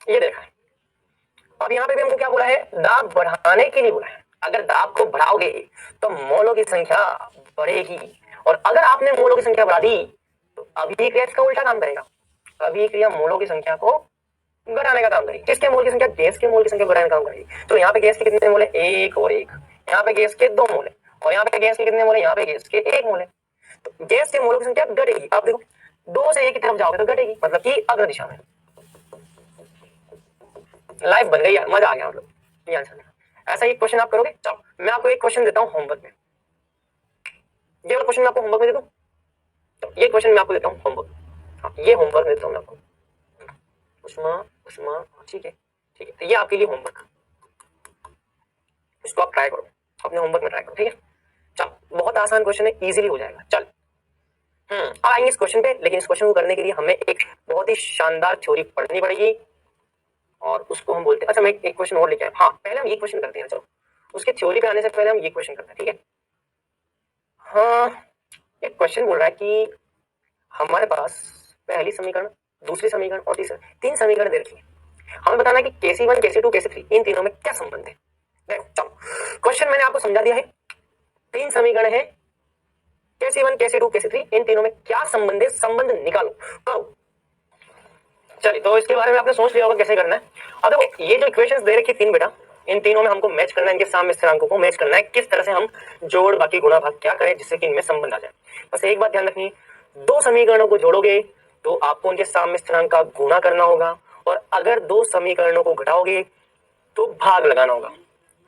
ये देखा है। अब यहाँ पे भी हमको क्या बोला है, दाब बढ़ाने के लिए बोला है, अगर दाब को बढ़ाओगे तो मोलों की संख्या बढ़ेगी, और अगर आपने मोलों की संख्या बढ़ा दी तो अभिक्रिया इसका उल्टा काम करेगा, अभिक्रिया मोलों की संख्या को घटाने का काम करेगी। किसके मोल की संख्या, गैस के मोल की संख्या घटाने का काम करेगी। तो यहाँ पे गैस के कितने मोल है, 1 और 1, यहाँ पे गैस के 2 मोल है, और यहाँ पे गैस के कितने मोल है, यहाँ पे गैस के 1 मोल है। तो गैस के मोलों की संख्या घटेगी। अब देखो 2 से 1 की तरफ जाओगे तो घटेगी, मतलब कि अग्र दिशा में। लाइफ बन गई यार, मजा आ गया, मतलब ये आंसर। ऐसा ही क्वेश्चन आप करोगे। चलो मैं आपको एक क्वेश्चन देता हूँ होमवर्क में, ये वाला क्वेश्चन मैं आपको होमवर्क में दे दूं, तो ये क्वेश्चन मैं आपको देता हूँ होमवर्क, हाँ ये होमवर्क देता हूँ मैं आपको, उष्मा ठीक है, ठीक है, तो ये आपके लिए होमवर्क, इसको आप ट्राई करो, अपने होमवर्क में ट्राई करो, ठीक है। चलो बहुत आसान क्वेश्चन है, इजीली हो जाएगा। चल अब आएंगे इस क्वेश्चन पे, लेकिन इस क्वेश्चन को करने के लिए हमें एक बहुत ही शानदार थ्योरी पढ़नी पड़ेगी, और उसको हम बोलते हैं, अच्छा मैं एक क्वेश्चन और लेके आया, हाँ पहले हम ये क्वेश्चन करते हैं, चलो उसके थ्योरी पे आने से पहले हम ये क्वेश्चन करते हैं, ठीक है। हाँ एक क्वेश्चन बोल रहा है कि हमारे पास पहली समीकरण, दूसरी समीकरण और तीसरा, 3 समीकरण दे रखी है, हमें बताना है कि KC1 KC2 KC3 इन तीनों में क्या संबंध है। देखो चलो क्वेश्चन मैंने आपको समझा दिया है, 3 समीकरण है, KC1 KC2 KC3 इन तीनों में क्या संबंध है, संबंध निकालो करो। चलिए तो इसके बारे में आपने सोच लिया होगा कैसे करना है। अब देखो ये जो इक्वेशंस दे रखी 3 बेटा, इन तीनों में हमको मैच करना है, इनके साम्य स्थिरांकों को मैच करना है, किस तरह से हम जोड़ बाकी गुणा भाग क्या करें जिससे कि इनमें संबंध आ जाए। बस एक बात ध्यान रखनी, 2 समीकरणों को जोड़ोगे तो आपको उनके साम्य स्थिरांक का गुणा करना होगा, और अगर 2 समीकरणों को घटाओगे तो भाग लगाना होगा,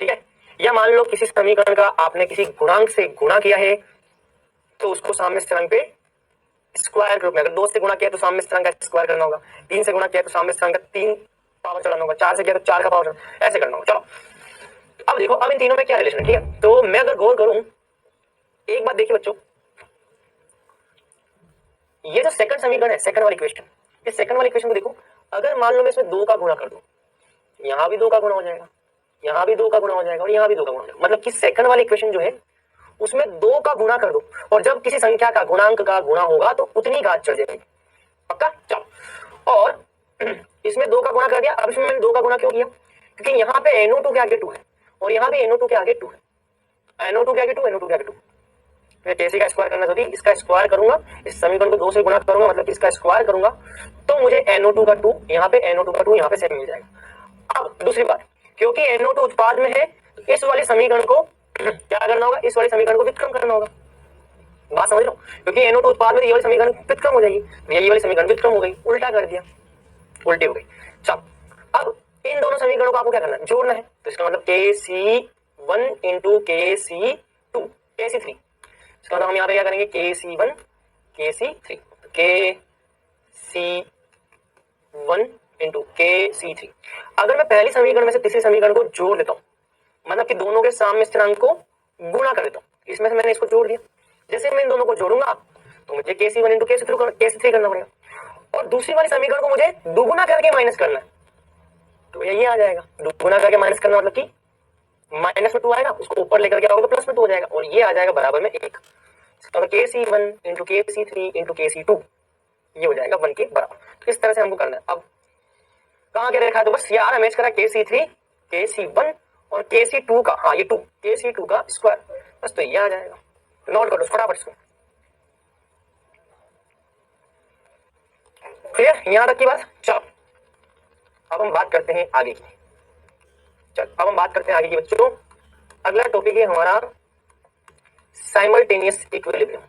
ठीक है। या मान लो किसी समीकरण का आपने किसी गुणांक से गुणा किया है तो उसको साम्य स्थिरांक पे स्क्वायर के रूप में, अगर 2 से गुणा किया तो साम्य स्थिरांक का स्क्वायर करना होगा, 3 से गुणा किया तो साम्य स्थिरांक का 3 पावर चढ़ाना होगा, 4 से किया तो 4 का पावर चढ़ाना, ऐसे करना होगा। चलो अब देखो अब इन तीनों में क्या रिलेशन है, ठीक है। तो मैं अगर गौर करूं, एक बात देखिए बच्चों, ये जो सेकंड समीकरण है, सेकंड वाली इक्वेशन, इस सेकंड वाली इक्वेशन को देखो, अगर मान लो मैं इसमें 2 का गुणा कर दूं, यहाँ भी 2 का गुणा हो जाएगा, यहाँ भी 2 का गुणा हो जाएगा, और यहाँ भी 2 का गुणा हो जाएगा, मतलब कि सेकंड वाली इक्वेशन जो है उसमें 2 का गुणा कर दो, और जब किसी संख्या का गुणांक का गुणा होगा तो उतनी घात चढ़ जाएगी, पक्का। चलो और इसमें 2 का गुणा कर दिया, अब इसमें मैंने 2 का गुणा क्यों किया, क्योंकि यहाँ पे NO2 के आगे 2 है, और यहाँ पे NO2 के आगे 2 है, NO2 के आगे 2, NO2 के आगे 2, मैं कैसे का स्क्वायर करना चाहती, इसका स्क्वायर करूंगा, इस समीकरण को 2 से गुणा करूंगा, मतलब कि इसका स्क्वायर करूंगा तो मुझे NO2 का 2 यहाँ पे, NO2 का 2 यहाँ पे सेम मिल जाएगा। अब दूसरी बात, क्योंकि NO2 उत्पाद में है तो इस वाले समीकरण को क्या करना होगा, इस वाले समीकरण को व्युत्क्रम करना होगा, बात समझ लो, क्योंकि NO2 उत्पाद में ये वाली समीकरण व्युत्क्रम हो जाएगी, ये वाली समीकरण व्युत्क्रम हो गई, उल्टा कर दिया, उल्टी हो गई। चलो अब इन दोनों समीकरणों को आपको क्या करना है, जोड़ना है। तो इसका मतलब KC1 इंटू KC2 KC3, इसका मतलब हम यहाँ पे क्या करेंगे KC1 KC3, KC1 into KC3। अगर मैं पहली समीकरण में से तीसरी समीकरण को जोड़ देता हूँ, मतलब कि दोनों के साम्य स्थिरांक को गुणा कर देता हूँ, इसमें से मैंने इसको जोड़ दिया, जैसे मैं इन दोनों को जोड़ूंगा तो मुझे KC1 इंटू KC3 करना पड़ेगा, और दूसरी वाली समीकरण को मुझे दुगुना करके माइनस करना है, तो यही आ जाएगा। दुगुना करके माइनस करना मतलब कि माइनस में 2 आएगा, उसको ऊपर लेकर के आओगे तो प्लस में 2 हो जाएगा, और ये आ जाएगा बराबर में 1। तो KC1 into KC3 into KC2 ये हो जाएगा 1 के बराबर। तो इस तरह से हमको करना है। अब कहाँ क्या रखा है, तो बस यार हमें करा KC3 KC1 और KC2 का, हाँ ये 2 KC2 का स्क्वायर, बस तो ये आ जाएगा। नोट करो फटाफट इसको, क्लियर यहां तक की बात। चलो अब हम बात करते हैं आगे की, बच्चों। अगला टॉपिक है हमारा साइमल्टेनियस इक्विलिब्रियम।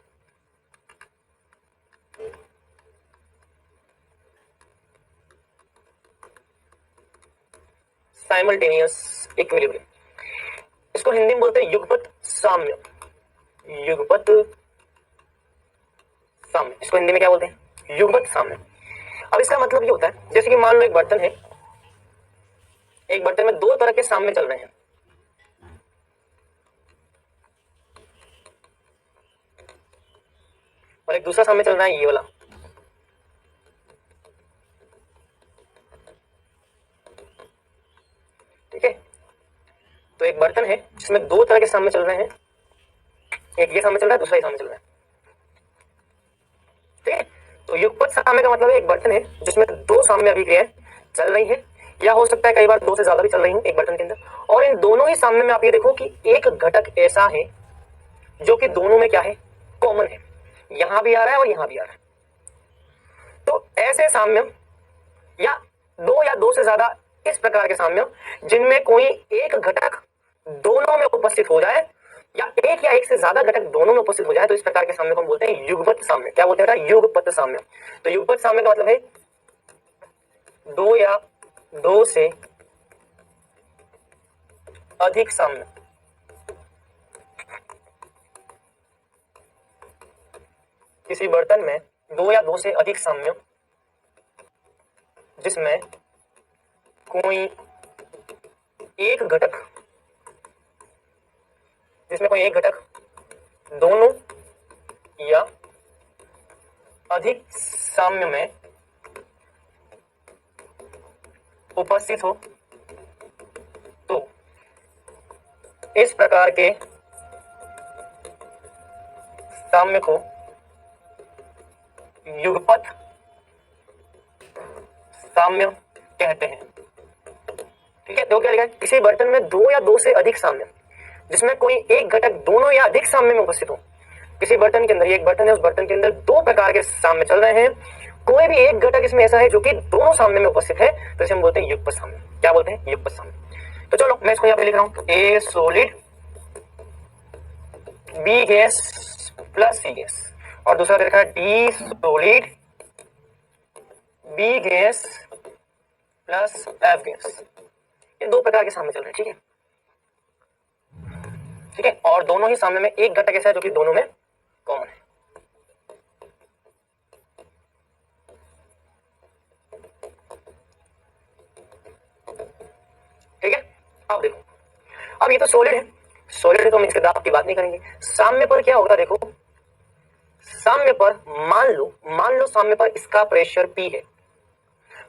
साइमल्टेनियस इक्विलिब्रियम, इसको हिंदी में बोलते हैं युगपत साम्य। युगपत साम्य, इसको हिंदी में क्या बोलते हैं, युगपत साम्य। अब इसका मतलब ये होता है, जैसे कि मान लो एक बर्तन है, एक बर्तन में दो तरह के साम्य चल रहे हैं, और एक दूसरा साम्य चल रहा है ये वाला। ठीक है, तो एक बर्तन है जिसमें दो तरह के साम्य चल रहे हैं, एक ये साम्य चल रहा है, दूसरा ये साम्य चल रहा है। ठीक है, तो युगपत साम्य का मतलब एक बर्तन है जिसमें दो साम्य अभिक्रियाएं चल रही है, या हो सकता है कई बार दो से ज्यादा भी चल रही हो एक बर्तन के अंदर, और इन दोनों ही साम्य में आप ये देखो कि एक घटक ऐसा है जो कि दोनों में क्या है, कॉमन है, यहां भी आ रहा है और यहां भी आ रहा है। तो ऐसे साम्य या दो से ज्यादा इस प्रकार के साम्य जिनमें कोई एक घटक दोनों में उपस्थित हो जाए, या एक से ज्यादा घटक दोनों में उपस्थित हो जाए, तो इस प्रकार के साम्य को हम बोलते हैं युगपत साम्य। क्या बोलते हैं, युगपत साम्य। तो युगपत साम्य का मतलब है दो या दो से अधिक साम्य, किसी बर्तन में दो या दो से अधिक साम्य जिसमें कोई एक घटक दोनों या अधिक साम्य में उपस्थित हो, तो इस प्रकार के साम्य को युगपत साम्य कहते हैं। ठीक है, तो क्या लिखा है, किसी बर्तन में दो या दो से अधिक साम्य जिसमें कोई एक घटक दोनों या अधिक साम्य में उपस्थित हो। किसी बर्तन के अंदर, एक बर्तन है, उस बर्तन के अंदर दो प्रकार के साम्य चल रहे हैं, कोई भी एक घटक इसमें ऐसा है जो कि दोनों साम्य में उपस्थित है, तो इसे हम बोलते हैं युगपत साम्य। क्या बोलते हैं, युगपत साम्य। तो चलो मैं इसको यहाँ पे लिख रहा हूं, A solid B gas plus C gas, और दूसरा देखा है D solid B gas plus F gas. ये दो प्रकार के साम्य चल रहे हैं। ठीक है, ठीक है, और दोनों ही साम्य में एक घटक ऐसा है जो कि दोनों में कॉमन है। ठीक है, अब देखो, अब ये तो सॉलिड है, तो हम इसके दाब की बात नहीं करेंगे। साम्य पर क्या होगा, देखो साम्य पर मान लो साम्य पर इसका प्रेशर P है,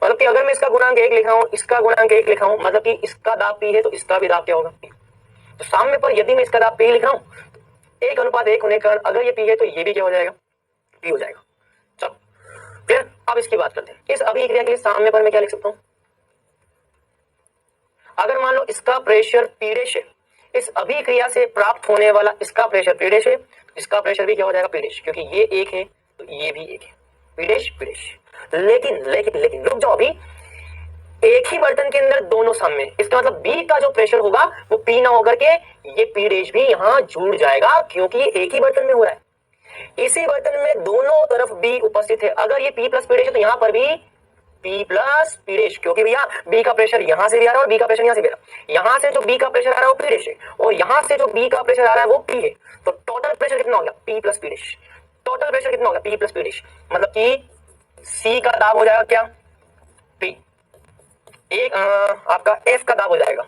मतलब कि अगर मैं इसका गुणांक 1 लिखा हूं, इसका गुणांक 1 लिखा हूं, मतलब कि इसका दाब P है तो इसका भी दाब क्या होगा, P। तो साम्य पर यदि मैं इसका दाब P लिख रहा हूं, 1:1 होने के कारण अगर ये P है तो ये भी क्या हो जाएगा, P हो जाएगा। चलो फिर अब इसकी बात करते हैं, इस अभिक्रिया के साम्य पर मैं क्या लिख सकता हूं, अगर मान लो इसका प्रेशर P' है, इस अभिक्रिया से प्राप्त होने वाला इसका प्रेशर P' है, इसका प्रेशर भी क्या हो जाएगा, P', क्योंकि ये एक है तो ये भी एक है, P'। लेकिन रुक जाओ, अभी एक ही बर्तन के अंदर दोनों साम्य, इसका मतलब B का जो प्रेशर होगा वो P ना होकर के ये P' भी यहां जुड़ जाएगा, क्योंकि ये एक ही बर्तन में हो रहा है। इसी बर्तन में दोनों तरफ B उपस्थित है। अगर ये P प्लस पीडेश है तो यहां पर भी P प्लस पीडेश, क्योंकि भैया B का प्रेशर यहां से भी आ रहा है और B का प्रेशर यहां से भी आ रहा है। यहां से जो B का प्रेशर आ रहा है वो पीडेश है और यहां से जो B का प्रेशर आ रहा है वो P है। तो टोटल प्रेशर कितना हो गया? P plus P dash. Total pressure कितना हो गया? P plus P dash. मतलब कि C का दाब हो जाएगा क्या? P। एक आपका F का दाब हो जाएगा।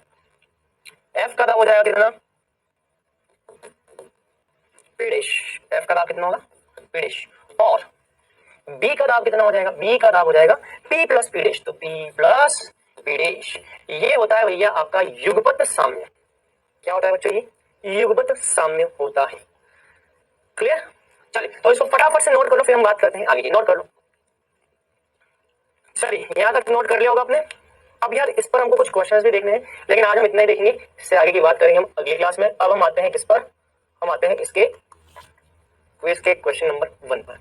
F का दाब हो जाएगा कितना? पीडेश। F का दाब कितना होगा? पीडेश। और B का दाब कितना हो जाएगा? B का दाब हो जाएगा P प्लस पीडेश। तो P प्लस पीडेश ये होता है भैया आपका युगपत साम्य। क्या होता है बच्चों? ये युगपत साम्य होता है। क्लियर? चलिए तो इसको फटाफट से नोट कर लो, फिर हम बात करते हैं आगे की। नोट कर लो। चलिए यहां तक नोट कर लिया होगा आपने। अब यार इस पर हमको कुछ क्वेश्चंस भी देखने हैं, लेकिन आज हम इतना ही देखेंगे, इससे आगे की बात करेंगे हम अगली क्लास में। अब हम आते हैं किस पर? हम आते हैं इसके क्विज के क्वेश्चन नंबर 1 पर।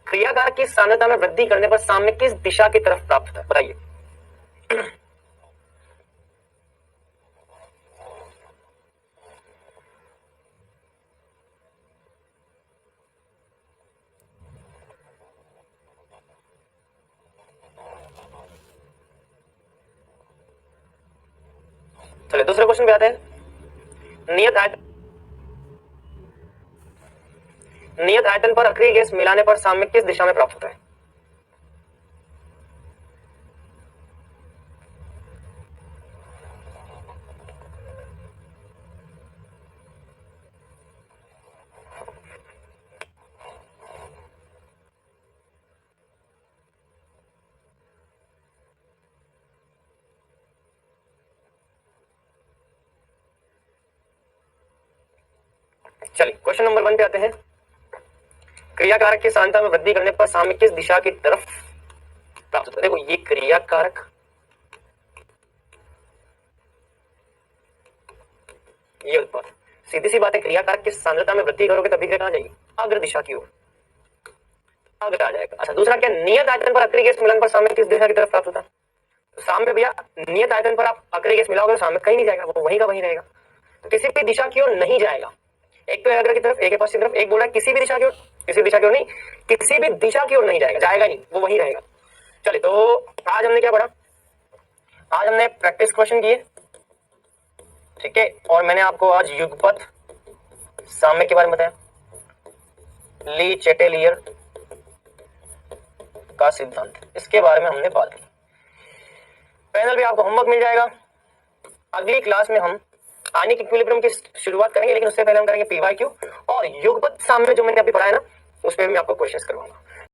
क्रियाकारक की सांद्रता में वृद्धि करने पर साम्य किस दिशा की तरफ प्राप्त होता है? बताइए। चलिए दूसरे क्वेश्चन पे आते हैं। नियत आयतन पर अक्रिय गैस मिलाने पर साम्य किस दिशा में प्राप्त होता है? चलिए क्वेश्चन नंबर 1 पे आते हैं। क्रियाकारक की सांद्रता में वृद्धि करने पर साम्य किस दिशा की तरफ प्राप्त होता है? देखो ये क्रियाकारक, ये उत्पाद, सीधी सी बात है, क्रियाकारक की सांद्रता में वृद्धि करोगे तो अभिक्रिया कहां जाएगी? अग्र दिशा की ओर, अग्र आ जाएगा। अच्छा दूसरा क्या? नियत आयतन पर अक्रिय गैस मिलन पर साम्य किस दिशा की तरफ प्राप्त होता है? तो साम्य भैया नियत आयतन पर आप अक्रिय गैस मिलाओगे तो साम्य कहीं नहीं जाएगा, वो वहीं का वहीं रहेगा। तो किसी भी दिशा की ओर नहीं जाएगा। एक तो है अग्र की तरफ, एक है पश्चिम की तरफ, एक बोला किसी भी दिशा की ओर, किसी दिशा की ओर नहीं, किसी भी दिशा की ओर नहीं जाएगा, जाएगा नहीं, वो वहीं रहेगा। चलिए तो आज हमने क्या पढ़ा? आज हमने प्रैक्टिस क्वेश्चन किए, ठीक है, और मैंने आपको आज युगपत साम्य के बारे में बताया, ली चैटेलियर का सिद्धांत, इसके बारे में हमने बात की। पैनल पे आपको होमवर्क मिल जाएगा। अगली क्लास में हम आयनिक इक्विलिब्रियम की शुरुआत करेंगे, लेकिन उससे पहले हम करेंगे पीवाईक्यू और युगपत साम्य जो मैंने अभी पढ़ाया ना, उस पर मैं आपको क्वेश्चंस करवाऊंगा।